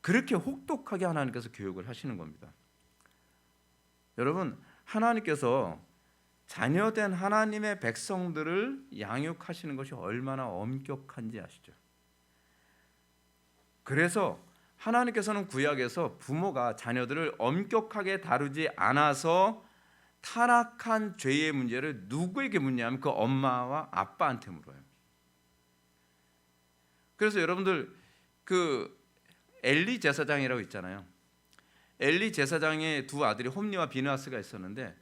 그렇게 혹독하게 하나님께서 교육을 하시는 겁니다. 여러분 하나님께서 자녀된 하나님의 백성들을 양육하시는 것이 얼마나 엄격한지 아시죠? 그래서 하나님께서는 구약에서 부모가 자녀들을 엄격하게 다루지 않아서 타락한 죄의 문제를 누구에게 묻냐면 그 엄마와 아빠한테 물어요. 그래서 여러분들 그 엘리 제사장이라고 있잖아요. 엘리 제사장의 두 아들이 홈리와 비느하스가 있었는데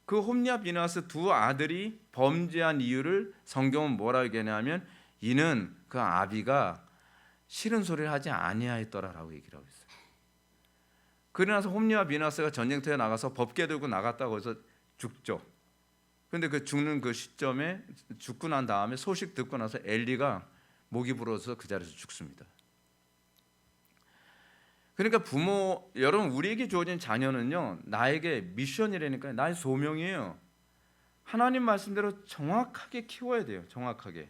그 홈리와 비느하스 두 아들이 범죄한 이유를 성경은 뭐라고 얘기하냐면 이는 그 아비가 싫은 소리를 하지 아니하였더라라고 얘기를 하고 있어요. 그러나서 홈리와 비느하스가 전쟁터에 나가서 법궤 들고 나갔다고 해서 죽죠. 그런데 그 죽는 그 시점에 죽고 난 다음에 소식 듣고 나서 엘리가 목이 불어서 그 자리에서 죽습니다. 그러니까 부모 여러분 우리에게 주어진 자녀는요 나에게 미션이라니까요. 나의 소명이에요. 하나님 말씀대로 정확하게 키워야 돼요. 정확하게.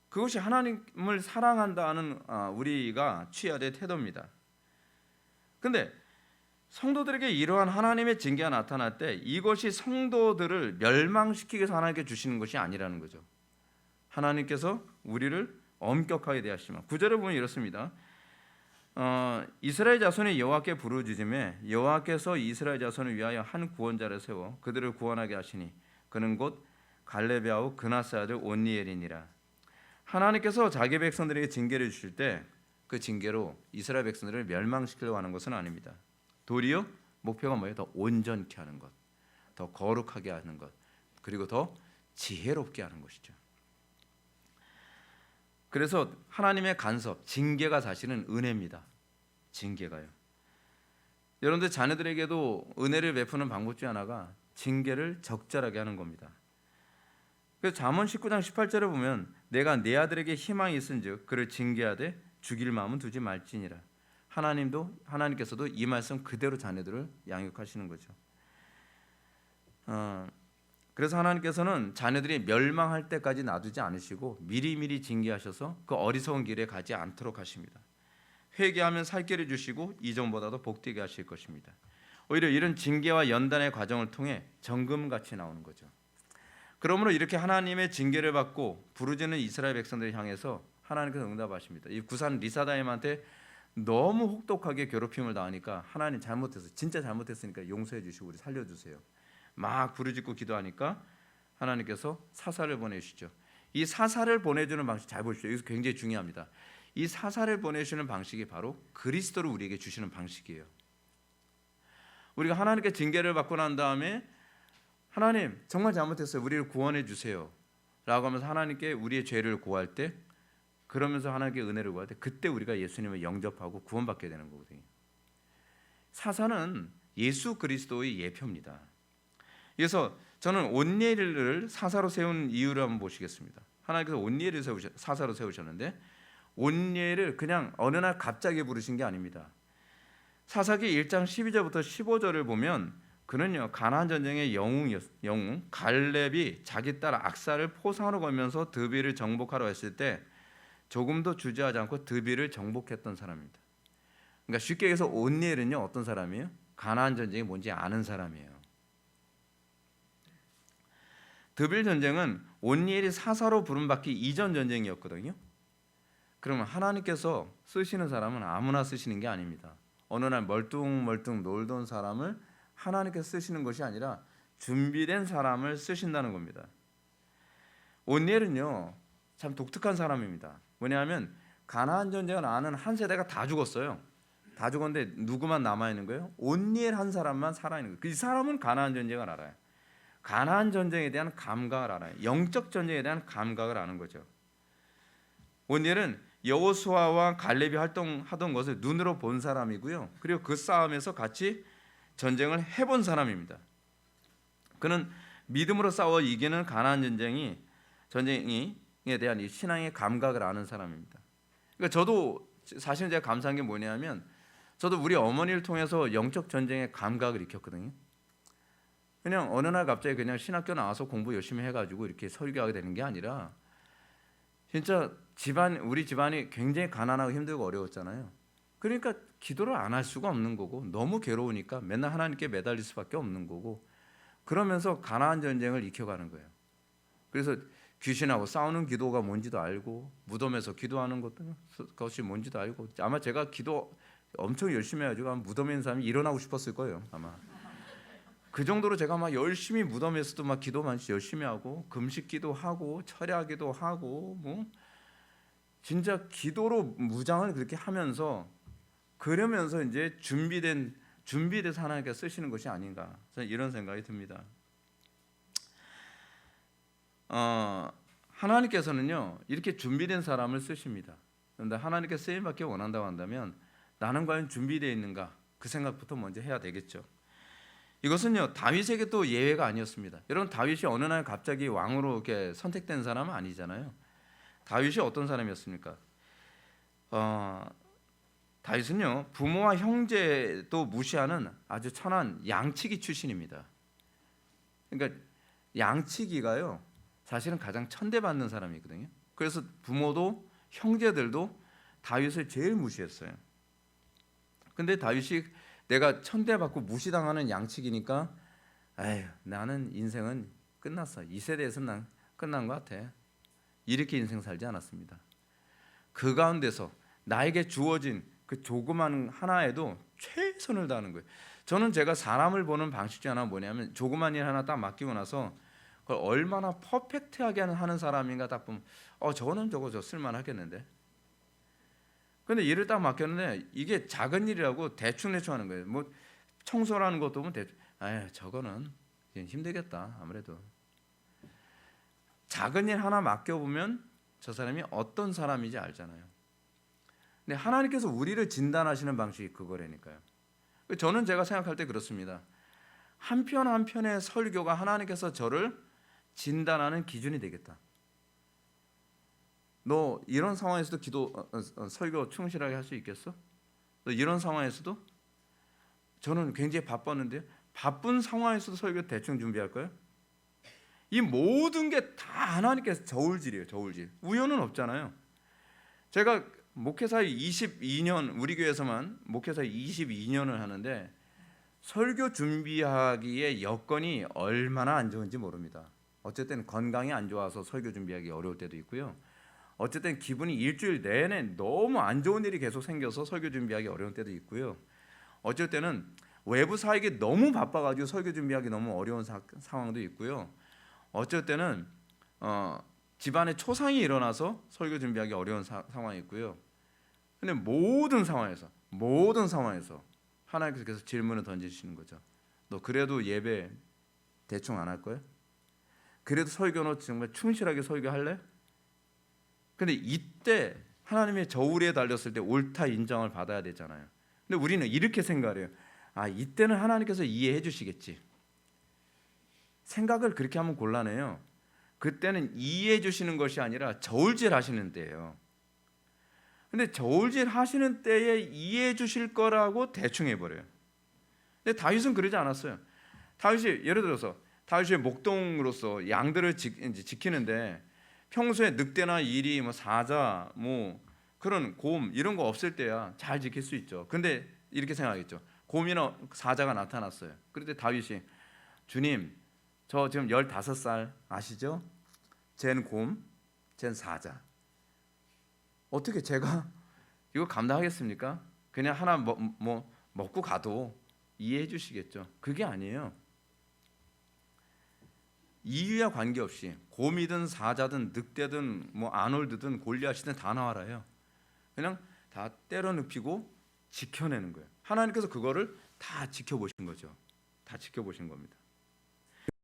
그것이 하나님을 사랑한다는 우리가 취해야 될 태도입니다. 그런데 성도들에게 이러한 하나님의 징계가 나타날 때 이것이 성도들을 멸망시키기 위해서 하나님께 주시는 것이 아니라는 거죠. 하나님께서 우리를 엄격하게 대하시면 9절에 보면 이렇습니다. 이스라엘 자손이 여호와께 부르짖음에 여호와께서 이스라엘 자손을 위하여 한 구원자를 세워 그들을 구원하게 하시니 그는 곧 갈렙의 아우 그나스의 아들 온니엘이니라. 하나님께서 자기 백성들에게 징계를 주실 때 그 징계로 이스라엘 백성들을 멸망시키려고 하는 것은 아닙니다. 도리어 목표가 뭐예요? 더 온전케 하는 것, 더 거룩하게 하는 것, 그리고 더 지혜롭게 하는 것이죠. 그래서 하나님의 간섭, 징계가 사실은 은혜입니다. 징계가요. 여러분들 자녀들에게도 은혜를 베푸는 방법 중 하나가 징계를 적절하게 하는 겁니다. 그래서 잠언 19장 18절에 보면 내가 내 아들에게 희망이 있은즉 그를 징계하되 죽일 마음은 두지 말지니라. 하나님께서도 이 말씀 그대로 자녀들을 양육하시는 거죠. 그래서 하나님께서는 자녀들이 멸망할 때까지 놔두지 않으시고 미리미리 징계하셔서 그 어리석은 길에 가지 않도록 하십니다. 회개하면 살 길을 주시고 이전보다도 복되게 하실 것입니다. 오히려 이런 징계와 연단의 과정을 통해 정금같이 나오는 거죠. 그러므로 이렇게 하나님의 징계를 받고 부르짖는 이스라엘 백성들을 향해서 하나님께서 응답하십니다. 이 구산 리사다임한테 너무 혹독하게 괴롭힘을 당하니까 하나님 잘못했어, 진짜 잘못했으니까 용서해 주시고 우리 살려주세요. 막 부르짖고 기도하니까 하나님께서 사사를 보내주시죠. 이 사사를 보내주는 방식 잘 보십시오. 여기서 굉장히 중요합니다. 이 사사를 보내주시는 방식이 바로 그리스도를 우리에게 주시는 방식이에요. 우리가 하나님께 징계를 받고 난 다음에 하나님 정말 잘못했어요, 우리를 구원해 주세요 라고 하면서 하나님께 우리의 죄를 고할 때, 그러면서 하나님께 은혜를 구할 때, 그때 우리가 예수님을 영접하고 구원받게 되는 거거든요. 사사는 예수 그리스도의 예표입니다. 그래서 저는 온니엘을 사사로 세운 이유를 한번 보시겠습니다. 하나님께서 온니엘을 사사로 세우셨는데 온니엘을 그냥 어느 날 갑자기 부르신 게 아닙니다. 사사기 1장 12절부터 15절을 보면 그는요 가나안 전쟁의 영웅 갈렙이 자기 딸 악사를 포상으로 걸면서 드비를 정복하러 했을 때 조금도 주저하지 않고 드비를 정복했던 사람입니다. 그러니까 쉽게 얘기해서 온니엘은요 어떤 사람이에요? 가나안 전쟁이 뭔지 아는 사람이에요. 드빌 전쟁은 온니엘이 사사로 부름받기 이전 전쟁이었거든요. 그러면 하나님께서 쓰시는 사람은 아무나 쓰시는 게 아닙니다. 어느 날 멀뚱멀뚱 놀던 사람을 하나님께서 쓰시는 것이 아니라 준비된 사람을 쓰신다는 겁니다. 온니엘은요 참 독특한 사람입니다. 뭐냐면 가나안 전쟁을 아는 한 세대가 다 죽었어요. 다 죽었는데 누구만 남아있는 거예요? 온니엘 한 사람만 살아있는 거예요. 이 사람은 가나안 전쟁을 알아요. 가나안 전쟁에 대한 감각을 알아요. 영적 전쟁에 대한 감각을 아는 거죠. 온니엘은 여호수아와 갈렙이 활동하던 것을 눈으로 본 사람이고요. 그리고 그 싸움에서 같이 전쟁을 해본 사람입니다. 그는 믿음으로 싸워 이기는 가나안 전쟁에 대한 이 신앙의 감각을 아는 사람입니다. 그러니까 저도 사실 제가 감사한 게 뭐냐면 저도 우리 어머니를 통해서 영적 전쟁의 감각을 익혔거든요. 그냥 어느 날 갑자기 그냥 신학교 나와서 공부 열심히 해가지고 이렇게 설교하게 되는 게 아니라 진짜 우리 집안이 굉장히 가난하고 힘들고 어려웠잖아요. 그러니까 기도를 안 할 수가 없는 거고 너무 괴로우니까 맨날 하나님께 매달릴 수밖에 없는 거고 그러면서 가나안 전쟁을 익혀가는 거예요. 그래서 귀신하고 싸우는 기도가 뭔지도 알고 무덤에서 기도하는 것이 뭔지도 알고 아마 제가 기도 엄청 열심히 해가지고 무덤에 있는 사람이 일어나고 싶었을 거예요 아마. 그 정도로 제가 막 열심히 무덤에서도 막 기도만 열심히 하고 금식 기도하고 철야기도 하고 뭐 진짜 기도로 무장을 그렇게 하면서 그러면서 이제 준비돼서 하나님께서 쓰시는 것이 아닌가 저는 이런 생각이 듭니다. 하나님께서는요 이렇게 준비된 사람을 쓰십니다. 그런데 하나님께 쓰임 받기 원한다고 한다면 나는 과연 준비되어 있는가 그 생각부터 먼저 해야 되겠죠. 이것은요 다윗에게 또 예외가 아니었습니다. 여러분 다윗이 어느 날 갑자기 왕으로 이렇게 선택된 사람은 아니잖아요. 다윗이 어떤 사람이었습니까? 다윗은요 부모와 형제도 무시하는 아주 천한 양치기 출신입니다. 그러니까 양치기가요 사실은 가장 천대받는 사람이거든요. 그래서 부모도 형제들도 다윗을 제일 무시했어요. 근데 다윗이 내가 천대받고 무시당하는 양치기니까 에휴 나는 인생은 끝났어. 이 세대에서는 난 끝난 것 같아. 이렇게 인생 살지 않았습니다. 그 가운데서 나에게 주어진 그 조그만 하나에도 최선을 다하는 거예요. 저는 제가 사람을 보는 방식 중 하나 뭐냐면 조그만 일 하나 딱 맡기고 나서 그걸 얼마나 퍼펙트하게 하는 사람인가 딱 보면 저거는 저거 쓸만하겠는데. 근데 일을 딱 맡겼는데 이게 작은 일이라고 대충 하는 거예요. 뭐 청소라는 것도 보면 대충 저거는 힘들겠다 아무래도. 작은 일 하나 맡겨보면 저 사람이 어떤 사람인지 알잖아요. 근데 하나님께서 우리를 진단하시는 방식이 그거라니까요. 저는 제가 생각할 때 그렇습니다. 한 편 한 편의 설교가 하나님께서 저를 진단하는 기준이 되겠다. 너 이런 상황에서도 설교 충실하게 할 수 있겠어? 너 이런 상황에서도? 저는 굉장히 바빴는데요. 바쁜 상황에서도 설교 대충 준비할 거예요? 이 모든 게 다 하나님께서 저울질이에요. 저울질. 우연은 없잖아요. 제가 목회사에 22년 우리 교회에서만 목회사에 22년을 하는데 설교 준비하기에 여건이 얼마나 안 좋은지 모릅니다. 어쨌든 건강이 안 좋아서 설교 준비하기 어려울 때도 있고요. 어쨌든 기분이 일주일 내내 너무 안 좋은 일이 계속 생겨서 설교 준비하기 어려운 때도 있고요. 어쩔 때는 외부 사역이 너무 바빠가지고 설교 준비하기 너무 어려운 상황도 있고요. 어쩔 때는 집안에 초상이 일어나서 설교 준비하기 어려운 상황이 있고요. 근데 모든 상황에서 하나님께서 계속 질문을 던지시는 거죠. 너 그래도 예배 대충 안 할 거야? 그래도 설교 너 정말 충실하게 설교할래? 근데 이때 하나님의 저울에 달렸을 때 옳다 인정을 받아야 되잖아요. 근데 우리는 이렇게 생각해요. 이때는 하나님께서 이해해 주시겠지. 생각을 그렇게 하면 곤란해요. 그때는 이해해 주시는 것이 아니라 저울질 하시는 때예요. 근데 저울질 하시는 때에 이해해 주실 거라고 대충 해버려요. 근데 다윗은 그러지 않았어요. 다윗이 예를 들어서 다윗의 목동으로서 양들을 지키는데 평소에 늑대나 이리 사자 그런 곰 이런 거 없을 때야 잘 지킬 수 있죠. 근데 이렇게 생각하겠죠. 곰이나 사자가 나타났어요. 그런데 다윗이 주님 저 지금 15살 아시죠? 쟨 곰, 쟨 사자. 어떻게 제가 이거 감당하겠습니까? 그냥 하나 먹고 가도 이해해 주시겠죠. 그게 아니에요. 이유와 관계없이 곰이든 사자든 늑대든 아놀드든 골리앗이든 다 나와라요. 그냥 다 때려 눕히고 지켜내는 거예요. 하나님께서 그거를 다 지켜보신 거죠. 다 지켜보신 겁니다.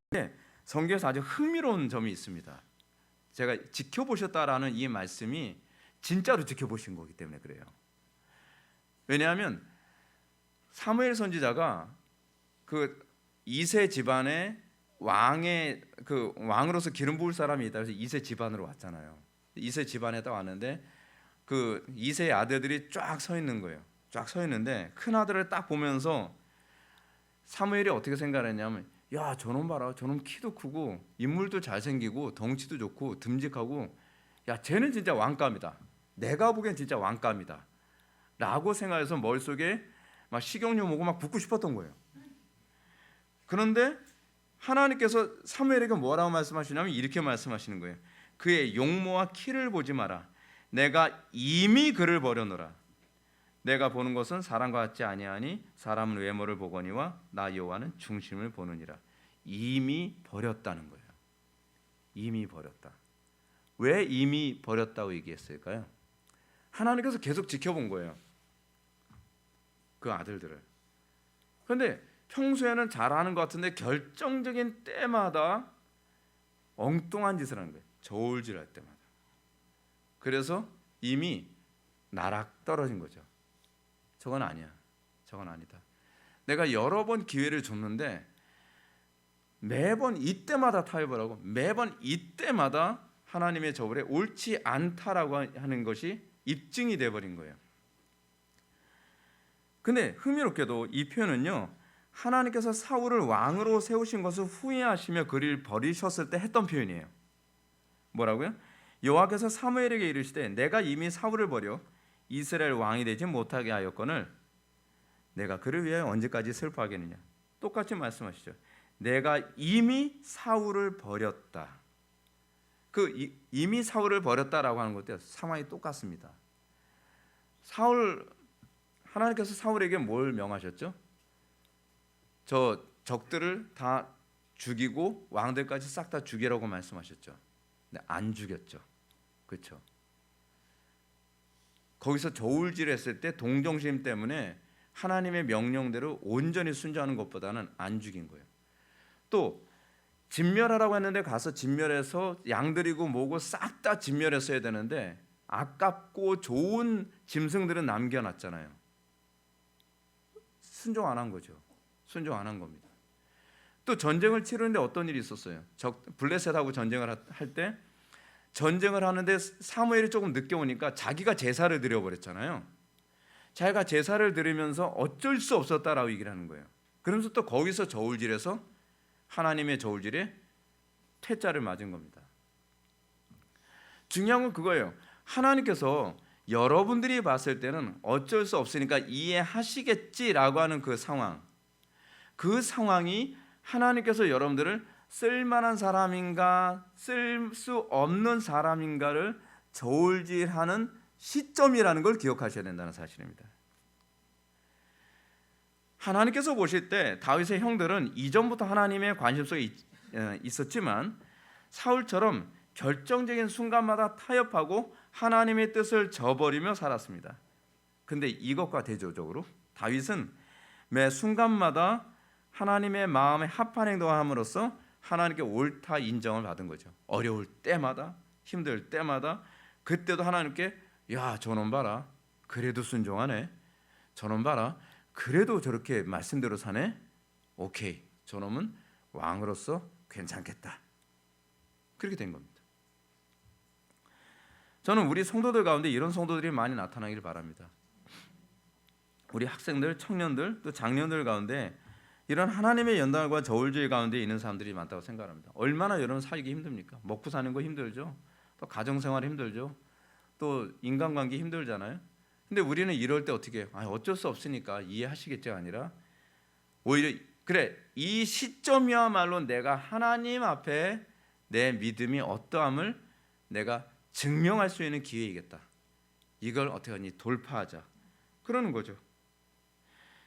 근데 성경에서 아주 흥미로운 점이 있습니다. 제가 지켜보셨다라는 이 말씀이 진짜로 지켜보신 거기 때문에 그래요. 왜냐하면 사무엘 선지자가 그 이세 집안의 왕으로서 기름 부을 사람이 있다 해서 이세 집안으로 왔잖아요. 이세 집안에 딱 왔는데 그 이세의 아들들이 쫙 서 있는 거예요. 쫙 서 있는데 큰 아들을 딱 보면서 사무엘이 어떻게 생각했냐면 야 저놈 봐라, 저놈 키도 크고 인물도 잘생기고 덩치도 좋고 듬직하고 야 쟤는 진짜 왕감이다. 내가 보기엔 진짜 왕감이다 라고 생각해서 머릿속에 막 식용유 먹고 막 붓고 싶었던 거예요. 그런데 하나님께서 사무엘에게 뭐라고 말씀하시냐면 이렇게 말씀하시는 거예요. 그의 용모와 키를 보지 마라. 내가 이미 그를 버려놓으라. 내가 보는 것은 사람과 같지 아니하니 사람은 외모를 보거니와 나 여호와는 중심을 보느니라. 이미 버렸다는 거예요. 이미 버렸다. 왜 이미 버렸다고 얘기했을까요? 하나님께서 계속 지켜본 거예요. 그 아들들을. 그런데 평소에는 잘하는 것 같은데 결정적인 때마다 엉뚱한 짓을 하는 거예요. 저울질할 때마다. 그래서 이미 나락 떨어진 거죠. 저건 아니야. 저건 아니다. 내가 여러 번 기회를 줬는데 매번 이때마다 타협을 하고 매번 이때마다 하나님의 저울에 옳지 않다라고 하는 것이 입증이 돼버린 거예요. 근데 흥미롭게도 이 표현은요, 하나님께서 사울을 왕으로 세우신 것을 후회하시며 그를 버리셨을 때 했던 표현이에요. 뭐라고요? 여호와께서 사무엘에게 이르시되 내가 이미 사울을 버려 이스라엘 왕이 되지 못하게 하였거늘 내가 그를 위하여 언제까지 슬퍼하겠느냐. 똑같이 말씀하시죠. 내가 이미 사울을 버렸다. 이미 사울을 버렸다라고 하는 것도 상황이 똑같습니다. 하나님께서 사울에게 뭘 명하셨죠? 저 적들을 다 죽이고 왕들까지 싹 다 죽이라고 말씀하셨죠. 근데 안 죽였죠. 그렇죠? 거기서 저울질했을 때 동정심 때문에 하나님의 명령대로 온전히 순종하는 것보다는 안 죽인 거예요. 또 진멸하라고 했는데 가서 진멸해서 양들이고 뭐고 싹 다 진멸했어야 되는데 아깝고 좋은 짐승들은 남겨놨잖아요. 순종 안 한 거죠. 순종 안 한 겁니다. 또 전쟁을 치르는데 어떤 일이 있었어요. 블레셋하고 전쟁을 할 때 전쟁을 하는데 사무엘이 조금 늦게 오니까 자기가 제사를 드려버렸잖아요. 자기가 제사를 드리면서 어쩔 수 없었다라고 얘기를 하는 거예요. 그러면서 또 거기서 저울질해서 하나님의 저울질에 퇴짜를 맞은 겁니다. 중요한 건 그거예요. 하나님께서 여러분들이 봤을 때는 어쩔 수 없으니까 이해하시겠지라고 하는 그 상황이 하나님께서 여러분들을 쓸만한 사람인가 쓸 수 없는 사람인가를 저울질하는 시점이라는 걸 기억하셔야 된다는 사실입니다. 하나님께서 보실 때 다윗의 형들은 이전부터 하나님의 관심 속에 있었지만 사울처럼 결정적인 순간마다 타협하고 하나님의 뜻을 저버리며 살았습니다. 근데 이것과 대조적으로 다윗은 매 순간마다 하나님의 마음에 합한 행동을 함으로써 하나님께 옳다 인정을 받은 거죠. 어려울 때마다, 힘들 때마다, 그때도 하나님께 야 저놈 봐라 그래도 순종하네, 저놈 봐라 그래도 저렇게 말씀대로 사네, 오케이 저놈은 왕으로서 괜찮겠다, 그렇게 된 겁니다. 저는 우리 성도들 가운데 이런 성도들이 많이 나타나기를 바랍니다. 우리 학생들, 청년들, 또 장년들 가운데 이런 하나님의 연단과 저울질 가운데 있는 사람들이 많다고 생각합니다. 얼마나 여러분 살기 힘듭니까? 먹고 사는 거 힘들죠. 또 가정생활 힘들죠. 또 인간관계 힘들잖아요. 근데 우리는 이럴 때 어떻게 어쩔 수 없으니까 이해하시겠죠 아니라 오히려 그래 이 시점이야말로 내가 하나님 앞에 내 믿음이 어떠함을 내가 증명할 수 있는 기회이겠다. 이걸 어떻게 하니 돌파하자 그러는 거죠.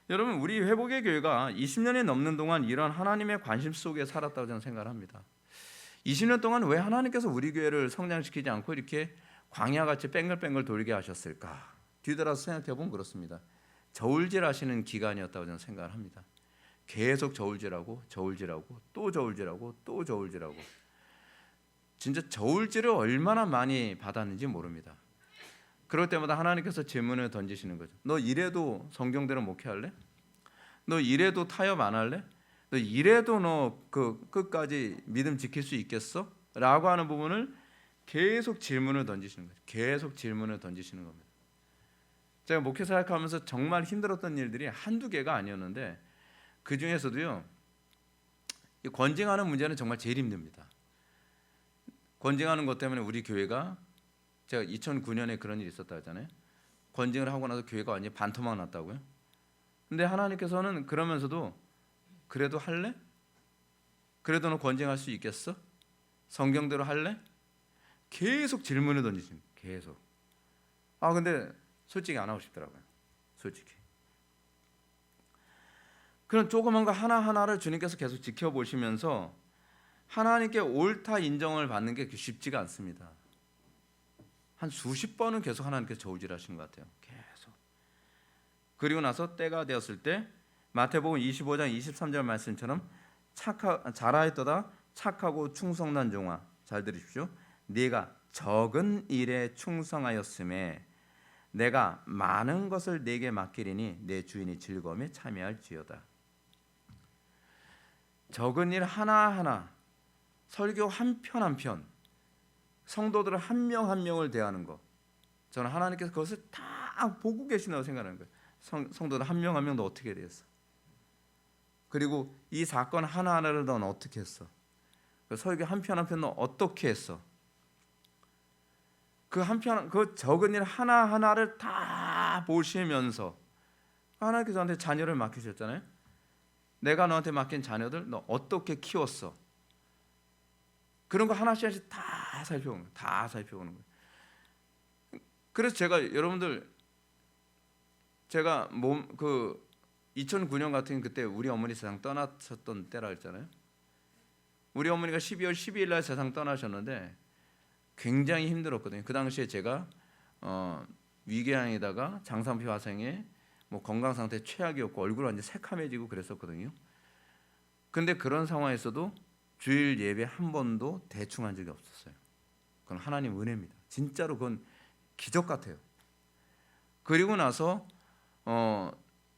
여러분 우리 회복의 교회가 20년이 넘는 동안 이런 하나님의 관심 속에 살았다고 저는 생각을 합니다. 20년 동안 왜 하나님께서 우리 교회를 성장시키지 않고 이렇게 광야같이 뺑글뺑글 돌게 하셨을까? 뒤돌아서 생각해보면 그렇습니다. 저울질하시는 기간이었다고 저는 생각을 합니다. 계속 저울질하고 또 저울질하고 또 저울질하고 진짜 저울질을 얼마나 많이 받았는지 모릅니다. 그럴 때마다 하나님께서 질문을 던지시는 거죠. 너 이래도 성경대로 목회할래? 너 이래도 타협 안 할래? 너 이래도 너 그 끝까지 믿음 지킬 수 있겠어? 라고 하는 부분을 계속 질문을 던지시는 거죠. 계속 질문을 던지시는 겁니다. 제가 목회 사역하면서 정말 힘들었던 일들이 한두 개가 아니었는데 그 중에서도요 이 권징하는 문제는 정말 제일 힘듭니다. 권징하는 것 때문에 우리 교회가 제가 2009년에 그런 일이 있었다 했잖아요. 권징을 하고 나서 교회가 완전히 반토막 났다고요. 근데 하나님께서는 그러면서도 그래도 할래? 그래도 너 권징할 수 있겠어? 성경대로 할래? 계속 질문을 던지시는 거예요. 계속. 근데 솔직히 안 하고 싶더라고요. 솔직히. 그런 조그만 거 하나하나를 주님께서 계속 지켜보시면서 하나님께 옳다 인정을 받는 게 쉽지가 않습니다. 한 수십 번은 계속 하나님께서 저울질하신 것 같아요. 계속. 그리고 나서 때가 되었을 때 마태복음 25장 23절 말씀처럼 잘하였도다 착하고 충성난 종아, 잘 들으십시오. 네가 적은 일에 충성하였음에 내가 많은 것을 네게 맡기리니 내 주인이 즐거움에 참여할지어다. 적은 일 하나하나, 설교 한 편 한 편, 성도들 한 명 한 명을 대하는 것, 저는 하나님께서 그것을 다 보고 계신다고 생각하는 거예요. 성도들 한 명 한 명도 어떻게 됐어? 그리고 이 사건 하나하나를 넌 어떻게 했어? 그 설교 한 편 한 편 넌 어떻게 했어? 그 적은 일 하나 하나를 다 보시면서 하나님께서 저한테 자녀를 맡기셨잖아요. 내가 너한테 맡긴 자녀들 너 어떻게 키웠어? 그런 거 하나씩 하나씩 다 살펴보는 거예요. 다 살펴보는 거예요. 그래서 제가 2009년 같은 그때 우리 어머니 세상 떠나셨던 때라 했잖아요. 우리 어머니가 12월 12일 날 세상 떠나셨는데 굉장히 힘들었거든요. 그 당시에 제가 위궤양에다가 장상피 화상에 건강 상태 최악이었고 얼굴 완전 새카매지고 그랬었거든요. 근데 그런 상황에서도 주일 예배 한 번도 대충 한 적이 없었어요. 그건 하나님 은혜입니다. 진짜로 그건 기적 같아요. 그리고 나서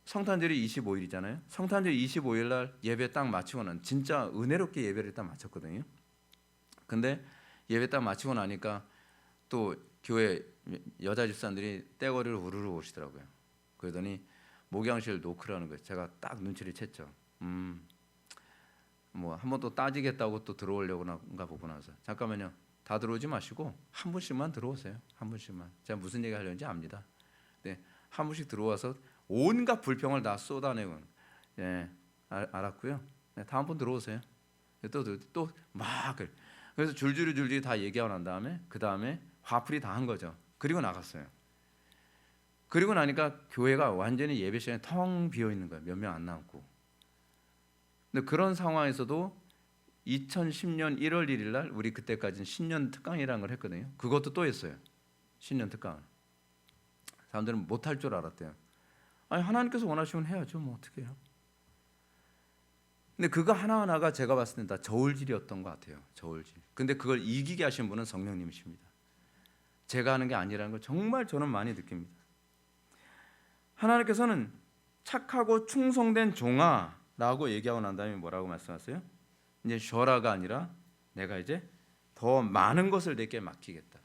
성탄절이 25일이잖아요. 성탄절 25일 날 예배 딱 마치고는 진짜 은혜롭게 예배를 딱 마쳤거든요. 근데 예배 딱 마치고 나니까 또 교회 여자 집사님들이 떼거리를 우르르 오시더라고요. 그러더니 목양실 노크라는 거예요. 제가 딱 눈치를 챘죠. 한 번 또 따지겠다고 또 들어오려고가 보고 나서 잠깐만요. 다 들어오지 마시고 한 분씩만 들어오세요. 한 분씩만. 제가 무슨 얘기 하려는지 압니다. 네, 한 분씩 들어와서 온갖 불평을 다 쏟아내고 알았고요. 네, 다음 분 들어오세요. 또 막 그래서 줄줄이 다 얘기하고 난 다음에 그 다음에 화풀이 다 한 거죠. 그리고 나갔어요. 그리고 나니까 교회가 완전히 예배 시간에 텅 비어 있는 거예요. 몇 명 안 남고. 근데 그런 상황에서도 2010년 1월 1일 날 우리 그때까지는 신년 특강이라는 걸 했거든요. 그것도 또 했어요. 신년 특강. 사람들은 못할 줄 알았대요. 아니 하나님께서 원하시면 해야죠. 뭐 어떻게 해요. 근데 그거 하나하나가 제가 봤을 때는 다 저울질이었던 것 같아요. 저울질. 근데 그걸 이기게 하신 분은 성령님이십니다. 제가 하는 게 아니라는 걸 정말 저는 많이 느낍니다. 하나님께서는 착하고 충성된 종아라고 얘기하고 난 다음에 뭐라고 말씀하세요? 이제 쉬어라가 아니라 내가 이제 더 많은 것을 내게 맡기겠다.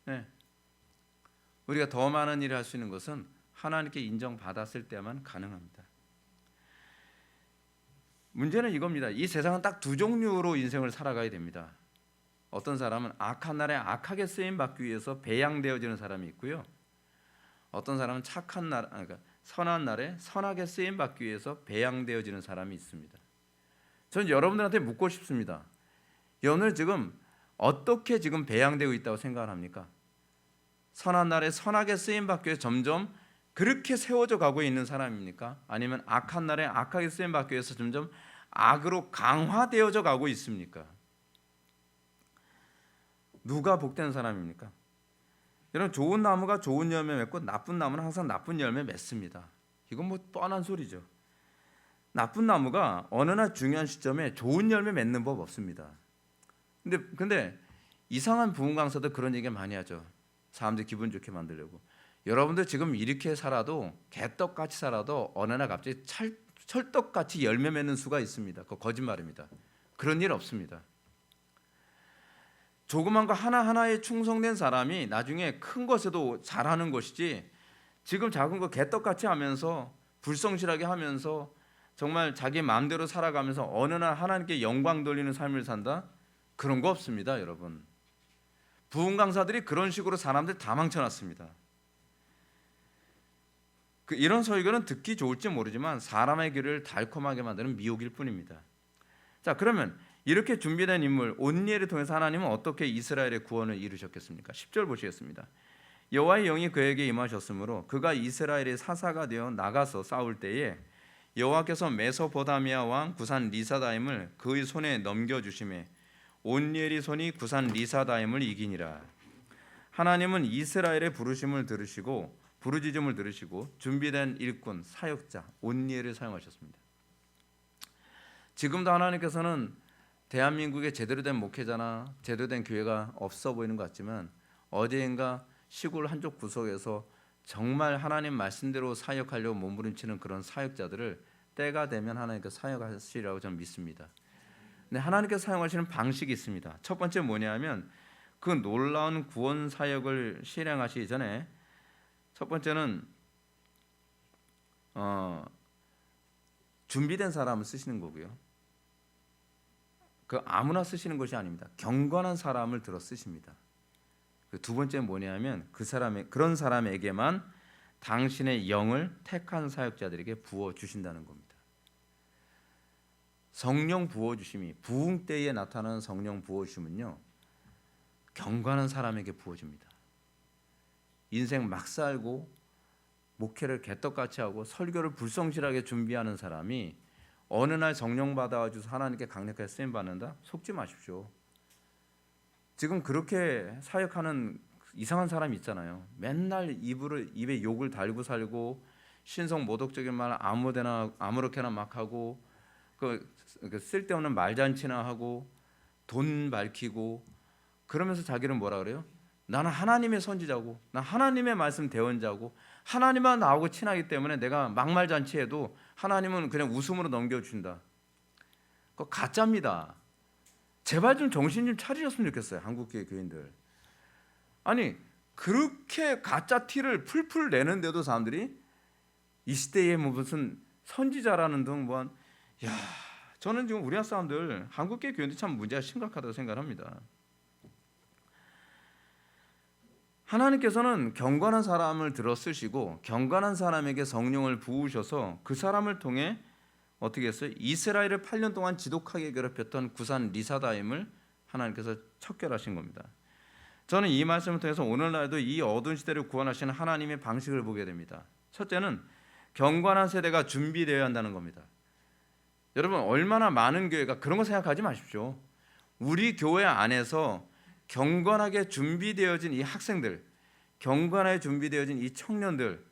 네. 우리가 더 많은 일을 할 수 있는 것은 하나님께 인정받았을 때만 가능합니다. 문제는 이겁니다. 이 세상은 딱 두 종류로 인생을 살아가야 됩니다. 어떤 사람은 악한 날에 악하게 쓰임 받기 위해서 배양되어지는 사람이 있고요. 어떤 사람은 착한 날, 그러니까 선한 날에 선하게 쓰임 받기 위해서 배양되어지는 사람이 있습니다. 저는 여러분들한테 묻고 싶습니다. 여러분들 지금 어떻게 지금 배양되고 있다고 생각을 합니까? 선한 날에 선하게 쓰임 받기 위해서 점점 그렇게 세워져 가고 있는 사람입니까? 아니면 악한 날에 악하게 쓰임 받기 위해서 점점 악으로 강화되어져 가고 있습니까? 누가 복된 사람입니까? 여러분, 좋은 나무가 좋은 열매 맺고 나쁜 나무는 항상 나쁜 열매 맺습니다. 이건 뭐 뻔한 소리죠. 나쁜 나무가 어느 날 중요한 시점에 좋은 열매 맺는 법 없습니다. 근데 이상한 부흥 강사도 그런 얘기 많이 하죠. 사람들 기분 좋게 만들려고. 여러분들 지금 이렇게 살아도 개떡같이 살아도 어느 날 갑자기 철떡같이 열매 맺는 수가 있습니다. 그거 거짓말입니다. 그런 일 없습니다. 조그만 거 하나하나에 충성된 사람이 나중에 큰 것에도 잘하는 것이지, 지금 작은 거 개떡같이 하면서 불성실하게 하면서 정말 자기 마음대로 살아가면서 어느 날 하나님께 영광 돌리는 삶을 산다? 그런 거 없습니다, 여러분. 부흥 강사들이 그런 식으로 사람들 다 망쳐놨습니다. 이런 설교는 듣기 좋을지 모르지만 사람의 귀를 달콤하게 만드는 미혹일 뿐입니다. 자, 그러면 이렇게 준비된 인물 온니엘을 통해서 하나님은 어떻게 이스라엘의 구원을 이루셨겠습니까? 10절 보시겠습니다. 여호와의 영이 그에게 임하셨으므로 그가 이스라엘의 사사가 되어 나가서 싸울 때에 여호와께서 메소포다미아 왕 구산 리사다임을 그의 손에 넘겨주심에 온니엘이 손이 구산 리사다임을 이기니라. 하나님은 이스라엘의 부르심을 들으시고 부르짖음을 들으시고 준비된 일꾼 사역자 온니엘을 사용하셨습니다. 지금도 하나님께서는 대한민국에 제대로 된 목회자나 제대로 된 교회가 없어 보이는 것 같지만 어디인가 시골 한쪽 구석에서 정말 하나님 말씀대로 사역하려고 몸부림치는 그런 사역자들을 때가 되면 하나님께서 사역하시리라고 저는 믿습니다. 근데 하나님께서 사용하시는 방식이 있습니다. 첫 번째 뭐냐면 그 놀라운 구원 사역을 실행하시기 전에 첫 번째는 준비된 사람을 쓰시는 거고요. 그 아무나 쓰시는 것이 아닙니다. 경건한 사람을 들어 쓰십니다. 그 두 번째는 뭐냐면 그런 사람에게만 당신의 영을 택한 사역자들에게 부어 주신다는 겁니다. 성령 부어 주심이 부흥 때에 나타나는 성령 부어 주심은요, 경건한 사람에게 부어집니다. 인생 막 살고 목회를 개떡같이 하고 설교를 불성실하게 준비하는 사람이 어느 날 성령 받아가지고 하나님께 강력하게 쓰임 받는다? 속지 마십시오. 지금 그렇게 사역하는 이상한 사람이 있잖아요. 맨날 입에 욕을 달고 살고 신성 모독적인 말 아무데나 아무렇게나 막 하고 그 쓸데없는 말잔치나 하고 돈 밝히고 그러면서 자기는 뭐라 그래요? 나는 하나님의 선지자고 난 하나님의 말씀 대언자고 하나님만 나하고 친하기 때문에 내가 막말잔치해도 하나님은 그냥 웃음으로 넘겨준다. 그거 가짜입니다. 제발 좀 정신 좀 차리셨으면 좋겠어요, 한국교회 교인들. 아니 그렇게 가짜 티를 풀풀 내는데도 사람들이 이 시대에 무슨 선지자라는 등 뭐, 야, 저는 지금 우리나라 사람들 한국교회 교인들 참 문제가 심각하다고 생각합니다. 하나님께서는 경건한 사람을 들어 쓰시고 경건한 사람에게 성령을 부으셔서 그 사람을 통해 어떻게 했어요? 이스라엘을 8년 동안 지독하게 괴롭혔던 구산 리사다임을 하나님께서 척결하신 겁니다. 저는 이 말씀을 통해서 오늘날도 이 어두운 시대를 구원하시는 하나님의 방식을 보게 됩니다. 첫째는 경건한 세대가 준비되어야 한다는 겁니다. 여러분, 얼마나 많은 교회가 그런 거 생각하지 마십시오. 우리 교회 안에서 경건하게 준비되어진 이 학생들, 경건하게 준비되어진 이 청년들,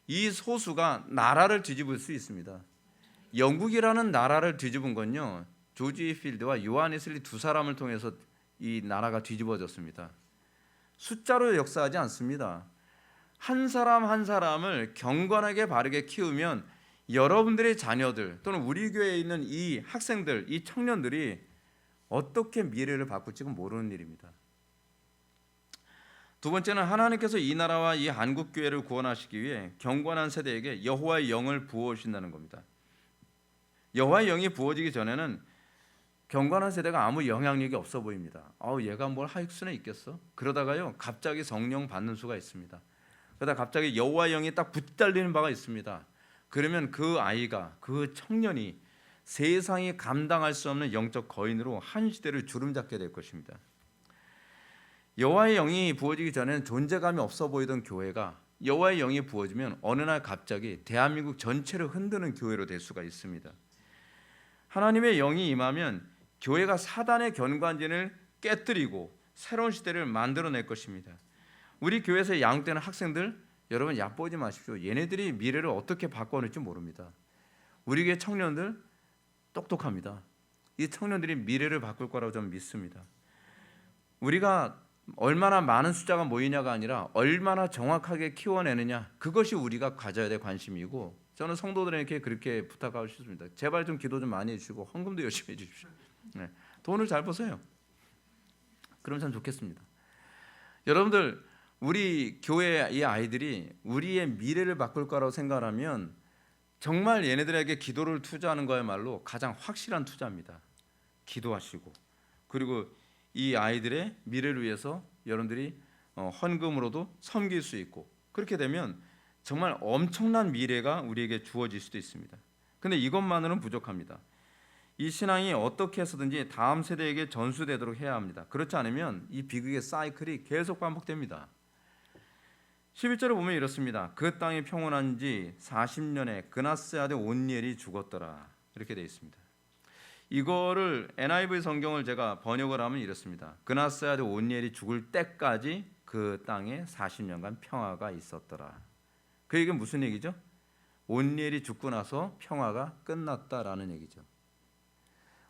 이 소수가 나라를 뒤집을 수 있습니다. 영국이라는 나라를 뒤집은 건요, 조지 필드와 요한 웨슬리 두 사람을 통해서 이 나라가 뒤집어졌습니다. 숫자로 역사하지 않습니다. 한 사람 한 사람을 경건하게 바르게 키우면 여러분들의 자녀들 또는 우리 교회에 있는 이 학생들, 이 청년들이 어떻게 미래를 바꿀지 모르는 일입니다. 두 번째는 하나님께서 이 나라와 이 한국 교회를 구원하시기 위해 경건한 세대에게 여호와의 영을 부어주신다는 겁니다. 여호와의 영이 부어지기 전에는 경건한 세대가 아무 영향력이 없어 보입니다. 얘가 뭘 할 수는 있겠어? 그러다가요 갑자기 성령 받는 수가 있습니다. 그러다 갑자기 여호와의 영이 딱 붙달리는 바가 있습니다. 그러면 그 아이가, 그 청년이 세상이 감당할 수 없는 영적 거인으로 한 시대를 주름잡게 될 것입니다. 여호와의 영이 부어지기 전에는 존재감이 없어 보이던 교회가 여호와의 영이 부어지면 어느 날 갑자기 대한민국 전체를 흔드는 교회로 될 수가 있습니다. 하나님의 영이 임하면 교회가 사단의 견관진을 깨뜨리고 새로운 시대를 만들어낼 것입니다. 우리 교회에서 양육되는 학생들, 여러분 얕보지 마십시오. 얘네들이 미래를 어떻게 바꿔낼지 모릅니다. 우리 교회 청년들 똑똑합니다. 이 청년들이 미래를 바꿀 거라고 저는 믿습니다. 우리가 얼마나 많은 숫자가 모이냐가 아니라 얼마나 정확하게 키워내느냐, 그것이 우리가 가져야 될 관심이고, 저는 성도들에게 그렇게 부탁하고 싶습니다. 제발 좀 기도 좀 많이 해주시고 헌금도 열심히 해주십시오. 돈을 잘 버세요. 그럼 참 좋겠습니다. 여러분들, 우리 교회 이 아이들이 우리의 미래를 바꿀 거라고 생각하면 정말 얘네들에게 기도를 투자하는 거야말로 가장 확실한 투자입니다. 기도하시고, 그리고 이 아이들의 미래를 위해서 여러분들이 헌금으로도 섬길 수 있고, 그렇게 되면 정말 엄청난 미래가 우리에게 주어질 수도 있습니다. 근데 이것만으로는 부족합니다. 이 신앙이 어떻게 해서든지 다음 세대에게 전수되도록 해야 합니다. 그렇지 않으면 이 비극의 사이클이 계속 반복됩니다. 11절을 보면 이렇습니다. 그 땅이 평온한 지 40년에 그나스 아들 온니엘이 죽었더라. 이렇게 되어 있습니다. 이거를 NIV 성경을 제가 번역을 하면 이렇습니다. 그나스 아들 온니엘이 죽을 때까지 그 땅에 40년간 평화가 있었더라. 그 얘기는 무슨 얘기죠? 온니엘이 죽고 나서 평화가 끝났다라는 얘기죠.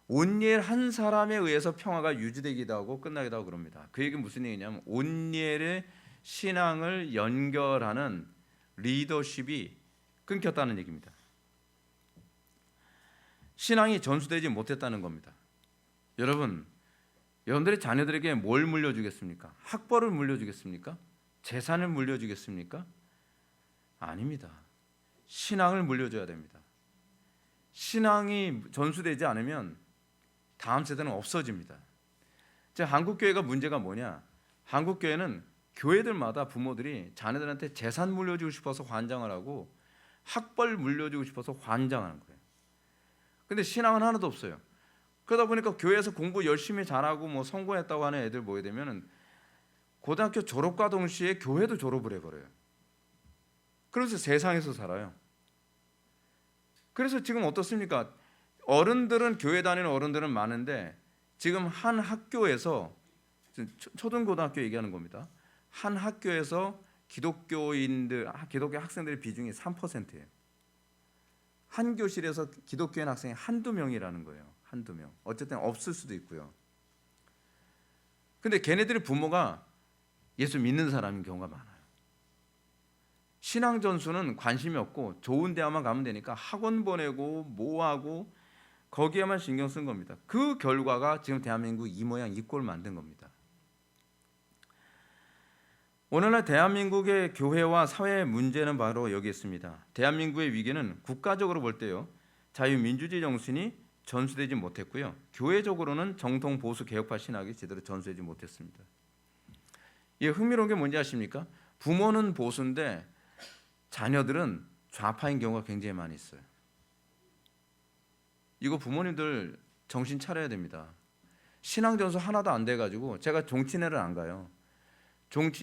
온니엘 한 사람에 의해서 평화가 유지되기도 하고 끝나기도 하고 그럽니다. 그 얘기는 무슨 얘기냐면 온니엘의 신앙을 연결하는 리더십이 끊겼다는 얘기입니다. 신앙이 전수되지 못했다는 겁니다. 여러분들의 자녀들에게 뭘 물려주겠습니까? 학벌을 물려주겠습니까? 재산을 물려주겠습니까? 아닙니다. 신앙을 물려줘야 됩니다. 신앙이 전수되지 않으면 다음 세대는 없어집니다. 한국 교회가 문제가 뭐냐? 한국 교회는 교회들마다 부모들이 자녀들한테 재산 물려주고 싶어서 환장을 하고 학벌 물려주고 싶어서 환장하는 거예요. 근데 신앙은 하나도 없어요. 그러다 보니까 교회에서 공부 열심히 잘하고 성공했다고 하는 애들 모여 되면은 고등학교 졸업과 동시에 교회도 졸업을 해버려요. 그래서 세상에서 살아요. 그래서 지금 어떻습니까? 어른들은, 교회 다니는 어른들은 많은데 지금 한 학교에서, 초등고등학교 얘기하는 겁니다. 한 학교에서 기독교 학생들의 비중이 3%예요. 한 교실에서 기독교인 학생이 한두 명이라는 거예요. 한두 명. 어쨌든 없을 수도 있고요. 근데 걔네들의 부모가 예수 믿는 사람인 경우가 많아요. 신앙 전수는 관심이 없고 좋은 대학만 가면 되니까 학원 보내고 뭐하고 거기에만 신경 쓴 겁니다. 그 결과가 지금 대한민국 이 모양 이 꼴 만든 겁니다. 오늘날 대한민국의 교회와 사회의 문제는 바로 여기 있습니다. 대한민국의 위기는 국가적으로 볼 때요, 자유민주주의 정신이 전수되지 못했고요, 교회적으로는 정통 보수 개혁파 신학이 제대로 전수되지 못했습니다. 이 흥미로운 게 뭔지 아십니까? 부모는 보수인데 자녀들은 좌파인 경우가 굉장히 많이 있어요. 이거 부모님들 정신 차려야 됩니다. 신앙 전수 하나도 안 돼가지고 제가 종친회를 안 가요.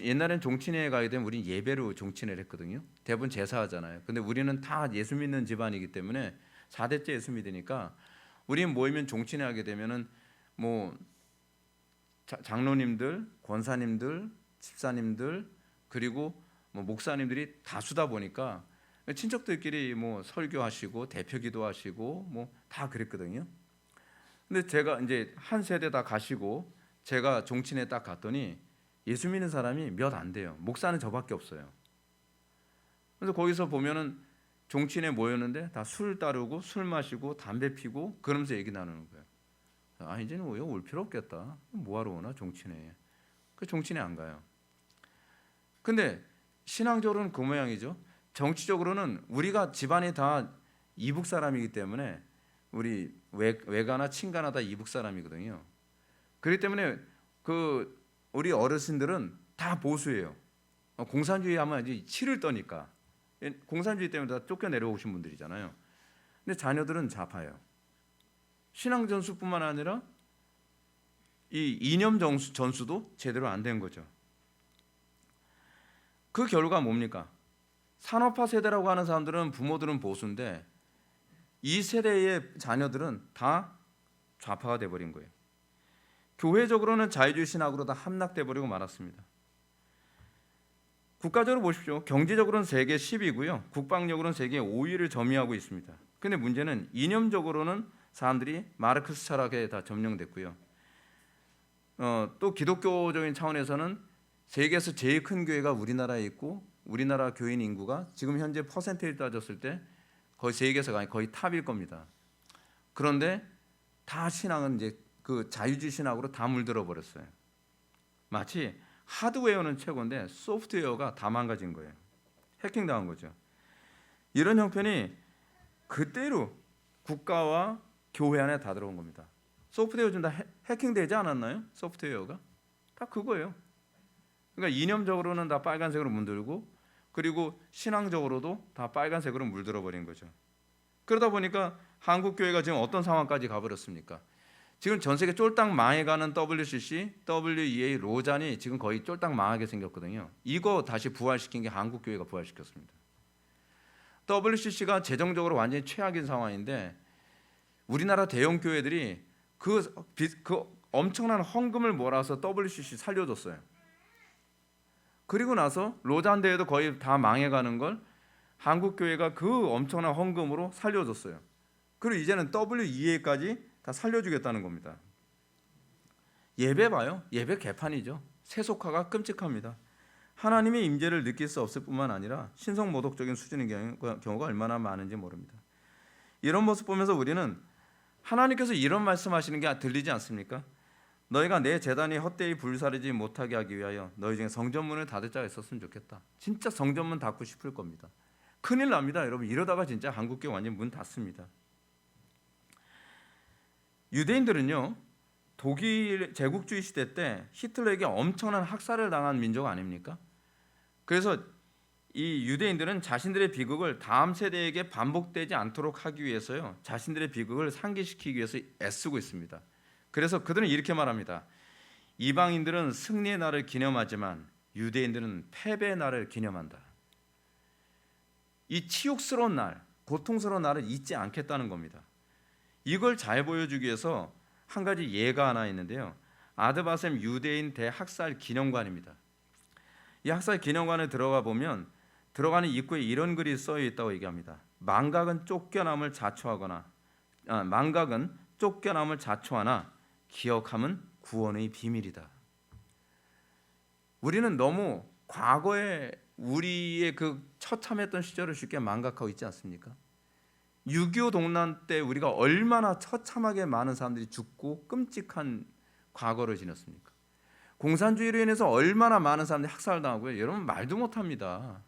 옛날엔 종친회에 가게 되면 우린 예배로 종친회를 했거든요. 대부분 제사하잖아요. 근데 우리는 다 예수 믿는 집안이기 때문에 4대째 예수 믿으니까 우린 모이면 종친회 하게 되면은 뭐 장로님들, 권사님들, 집사님들 그리고 뭐 목사님들이 다수다 보니까 친척들끼리 뭐 설교하시고 대표 기도하시고 뭐 다 그랬거든요. 근데 제가 이제 한 세대 다 가시고 제가 종친회 딱 갔더니 예수 믿는 사람이 몇 안 돼요. 목사는 저밖에 없어요. 그래서 거기서 보면은 종친회 모였는데 다 술 따르고 술 마시고 담배 피고 그러면서 얘기 나누는 거예요. 아 이제는 올 필요 없겠다. 뭐하러 오나 종친회에. 그 종친회 안 가요. 근데 신앙적으로는 그 모양이죠. 정치적으로는 우리가 집안이 다 이북 사람이기 때문에 우리 외가나 친가나 다 이북 사람이거든요. 그렇기 때문에 그 우리 어르신들은 다 보수예요. 공산주의 하면 이제 치를 떠니까 공산주의 때문에 다 쫓겨 내려오신 분들이잖아요. 근데 자녀들은 좌파예요. 신앙 전수뿐만 아니라 이 이념 전수도 제대로 안 된 거죠. 그 결과 뭡니까? 산업화 세대라고 하는 사람들은 부모들은 보수인데 이 세대의 자녀들은 다 좌파가 돼버린 거예요. 교회적으로는 자유주의 신학으로 다 함락돼 버리고 말았습니다. 국가적으로 보십시오. 경제적으로는 세계 10위고요. 국방력으로는 세계 5위를 점유하고 있습니다. 근데 문제는 이념적으로는 사람들이 마르크스 철학에 다 점령됐고요. 또 기독교적인 차원에서는 세계에서 제일 큰 교회가 우리나라에 있고 우리나라 교인 인구가 지금 현재 퍼센테이지 따졌을 때 거의 세계에서 거의 탑일 겁니다. 그런데 다 신앙은 이제 그 자유주의 신학으로 다 물들어 버렸어요. 마치 하드웨어는 최고인데 소프트웨어가 다 망가진 거예요. 해킹당한 거죠. 이런 형편이 그대로 국가와 교회 안에 다 들어온 겁니다. 소프트웨어 좀 다 해킹되지 않았나요? 소프트웨어가 다 그거예요. 그러니까 이념적으로는 다 빨간색으로 물들고 그리고 신앙적으로도 다 빨간색으로 물들어 버린 거죠. 그러다 보니까 한국 교회가 지금 어떤 상황까지 가버렸습니까? 지금 전 세계 쫄딱 망해가는 WCC, WEA, 로잔이 지금 거의 쫄딱 망하게 생겼거든요. 이거 다시 부활시킨 게 한국 교회가 부활시켰습니다. WCC가 재정적으로 완전히 최악인 상황인데 우리나라 대형 교회들이 그 엄청난 헌금을 몰아서 WCC 살려줬어요. 그리고 나서 로잔 대회도 거의 다 망해가는 걸 한국 교회가 그 엄청난 헌금으로 살려줬어요. 그리고 이제는 WEA까지 다 살려주겠다는 겁니다. 예배 봐요. 예배 개판이죠. 세속화가 끔찍합니다. 하나님의 임재를 느낄 수 없을 뿐만 아니라 신성모독적인 수준의 경우가 얼마나 많은지 모릅니다. 이런 모습 보면서 우리는 하나님께서 이런 말씀하시는 게 들리지 않습니까? 너희가 내 제단이 헛되이 불사르지 못하게 하기 위하여 너희 중에 성전문을 닫을 자가 있었으면 좋겠다. 진짜 성전문 닫고 싶을 겁니다. 큰일 납니다, 여러분. 이러다가 진짜 한국교회 완전 문 닫습니다. 유대인들은요, 독일 제국주의 시대 때 히틀러에게 엄청난 학살을 당한 민족 아닙니까? 그래서 이 유대인들은 자신들의 비극을 다음 세대에게 반복되지 않도록 하기 위해서요, 자신들의 비극을 상기시키기 위해서 애쓰고 있습니다. 그래서 그들은 이렇게 말합니다. 이방인들은 승리의 날을 기념하지만 유대인들은 패배의 날을 기념한다. 이 치욕스러운 날, 고통스러운 날을 잊지 않겠다는 겁니다. 이걸 잘 보여주기 위해서 한 가지 예가 하나 있는데요. 아드바셈 유대인 대학살 기념관입니다. 이 학살 기념관에 들어가 보면 들어가는 입구에 이런 글이 써 있다고 얘기합니다. 망각은 쫓겨남을 자초하나 기억함은 구원의 비밀이다. 우리는 너무 과거에 우리의 그 처참했던 시절을 쉽게 망각하고 있지 않습니까? 6.25 동란 때 우리가 얼마나 처참하게 많은 사람들이 죽고 끔찍한 과거를 지녔습니까? 공산주의로 인해서 얼마나 많은 사람들이 학살당하고요. 여러분 말도 못합니다.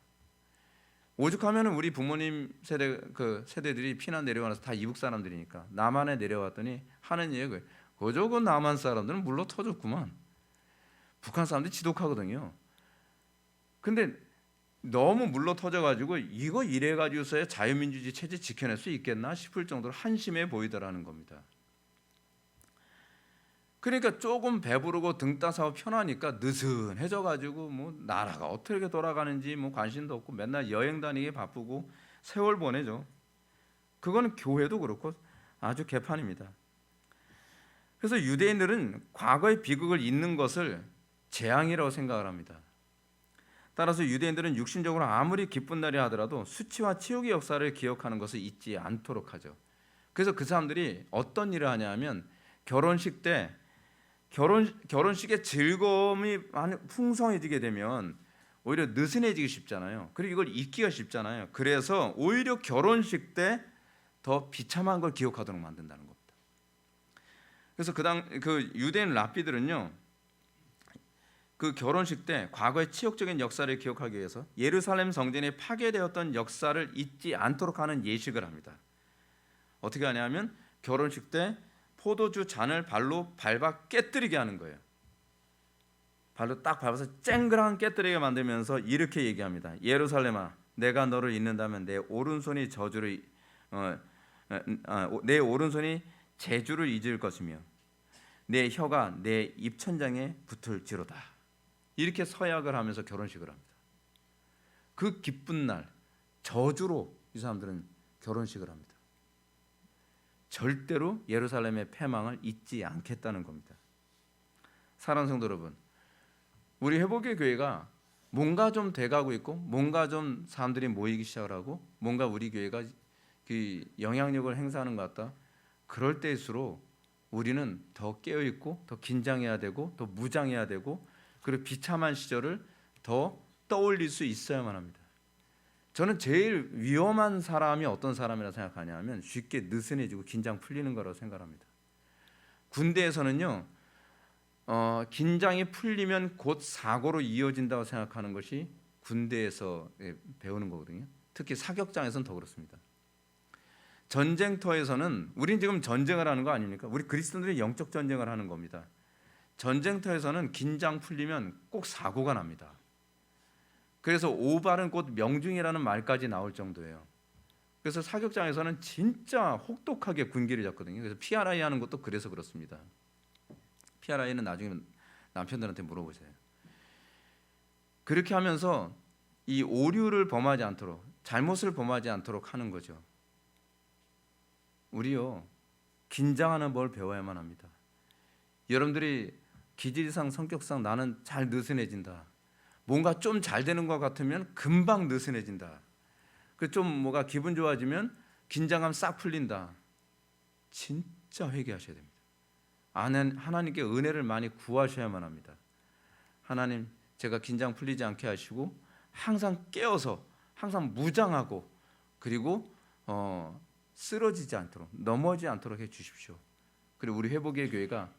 오죽하면 우리 부모님 세대들이 피난 내려와서 다 이북 사람들이니까 남한에 내려왔더니 하는 얘기가 그저 그 남한 사람들은 물러 터졌구만. 북한 사람들이 지독하거든요. 근데 너무 물러 터져가지고 이거 이래가지고서야 자유민주주의 체제 지켜낼 수 있겠나 싶을 정도로 한심해 보이더라는 겁니다. 그러니까 조금 배부르고 등 따사고 편하니까 느슨해져 가지고 뭐 나라가 어떻게 돌아가는지 뭐 관심도 없고 맨날 여행 다니기 바쁘고 세월 보내죠. 그거는 교회도 그렇고 아주 개판입니다. 그래서 유대인들은 과거의 비극을 잊는 것을 재앙이라고 생각을 합니다. 따라서 유대인들은 육신적으로 아무리 기쁜 날이 하더라도 수치와 치욕의 역사를 기억하는 것을 잊지 않도록 하죠. 그래서 그 사람들이 어떤 일을 하냐 하면 결혼식 때 결혼식의 즐거움이 풍성해지게 되면 오히려 느슨해지기 쉽잖아요. 그리고 이걸 잊기가 쉽잖아요. 그래서 오히려 결혼식 때 더 비참한 걸 기억하도록 만든다는 겁니다. 그래서 그 유대인 랍비들은요, 그 결혼식 때 과거의 치욕적인 역사를 기억하기 위해서 예루살렘 성전이 파괴되었던 역사를 잊지 않도록 하는 예식을 합니다. 어떻게 하냐면 결혼식 때 포도주 잔을 발로 밟아 깨뜨리게 하는 거예요. 발로 딱 밟아서 쨍그랑 깨뜨리게 만들면서 이렇게 얘기합니다. 예루살렘아, 내가 너를 잊는다면 내 오른손이 제주를 잊을 것이며 내 혀가 내 입천장에 붙을지로다. 이렇게 서약을 하면서 결혼식을 합니다. 그 기쁜 날 저주로 이 사람들은 결혼식을 합니다. 절대로 예루살렘의 패망을 잊지 않겠다는 겁니다. 사랑하는 성도 여러분, 우리 회복의 교회가 뭔가 좀 돼가고 있고 뭔가 좀 사람들이 모이기 시작을 하고 뭔가 우리 교회가 그 영향력을 행사하는 것 같다. 그럴 때일수록 우리는 더 깨어있고 더 긴장해야 되고 더 무장해야 되고 그리고 비참한 시절을 더 떠올릴 수 있어야만 합니다. 저는 제일 위험한 사람이 어떤 사람이라 생각하냐 하면 쉽게 느슨해지고 긴장 풀리는 거라고 생각합니다. 군대에서는요, 긴장이 풀리면 곧 사고로 이어진다고 생각하는 것이 군대에서 배우는 거거든요. 특히 사격장에서는 더 그렇습니다. 전쟁터에서는 우린 지금 전쟁을 하는 거 아닙니까? 우리 그리스도인들이 영적 전쟁을 하는 겁니다. 전쟁터에서는 긴장 풀리면 꼭 사고가 납니다. 그래서 오발은 곧 명중이라는 말까지 나올 정도예요. 그래서 사격장에서는 진짜 혹독하게 군기를 잡거든요. 그래서 PRI 하는 것도 그래서 그렇습니다. PRI는 나중에 남편들한테 물어보세요. 그렇게 하면서 이 오류를 범하지 않도록, 잘못을 범하지 않도록 하는 거죠. 우리요, 긴장하는 법 배워야만 합니다. 여러분들이 기질상 성격상 나는 잘 느슨해진다. 뭔가 좀 잘 되는 것 같으면 금방 느슨해진다. 그 좀 뭐가 기분 좋아지면 긴장감 싹 풀린다. 진짜 회개하셔야 됩니다. 하나님께 은혜를 많이 구하셔야만 합니다. 하나님, 제가 긴장 풀리지 않게 하시고 항상 깨어서 항상 무장하고 그리고 쓰러지지 않도록 넘어지지 않도록 해 주십시오. 그리고 우리 회복의 교회가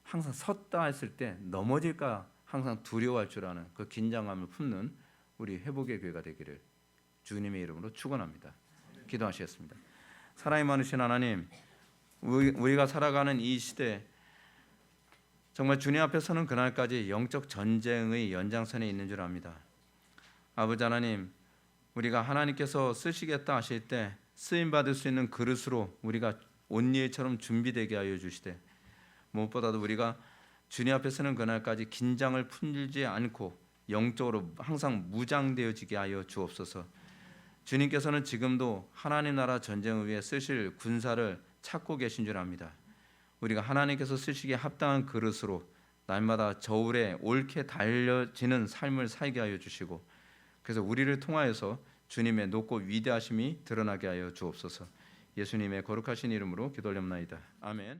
항상 섰다 했을 때 넘어질까 항상 두려워할 줄 아는 그 긴장감을 품는 우리 회복의 교회가 되기를 주님의 이름으로 축원합니다. 기도하시겠습니다. 사랑이 많으신 하나님, 우리가 살아가는 이 시대 정말 주님 앞에 서는 그날까지 영적 전쟁의 연장선에 있는 줄 압니다. 아버지 하나님, 우리가 하나님께서 쓰시겠다 하실 때 쓰임 받을 수 있는 그릇으로 우리가 온리에처럼 준비되게 하여 주시되 무엇보다도 우리가 주님 앞에 서는 그날까지 긴장을 풀지 않고 영적으로 항상 무장되어지게 하여 주옵소서. 주님께서는 지금도 하나님 나라 전쟁을 위해 쓰실 군사를 찾고 계신 줄 압니다. 우리가 하나님께서 쓰시기에 합당한 그릇으로 날마다 저울에 옳게 달려지는 삶을 살게 하여 주시고 그래서 우리를 통하여서 주님의 높고 위대하심이 드러나게 하여 주옵소서. 예수님의 거룩하신 이름으로 기도 올립나이다. 아멘.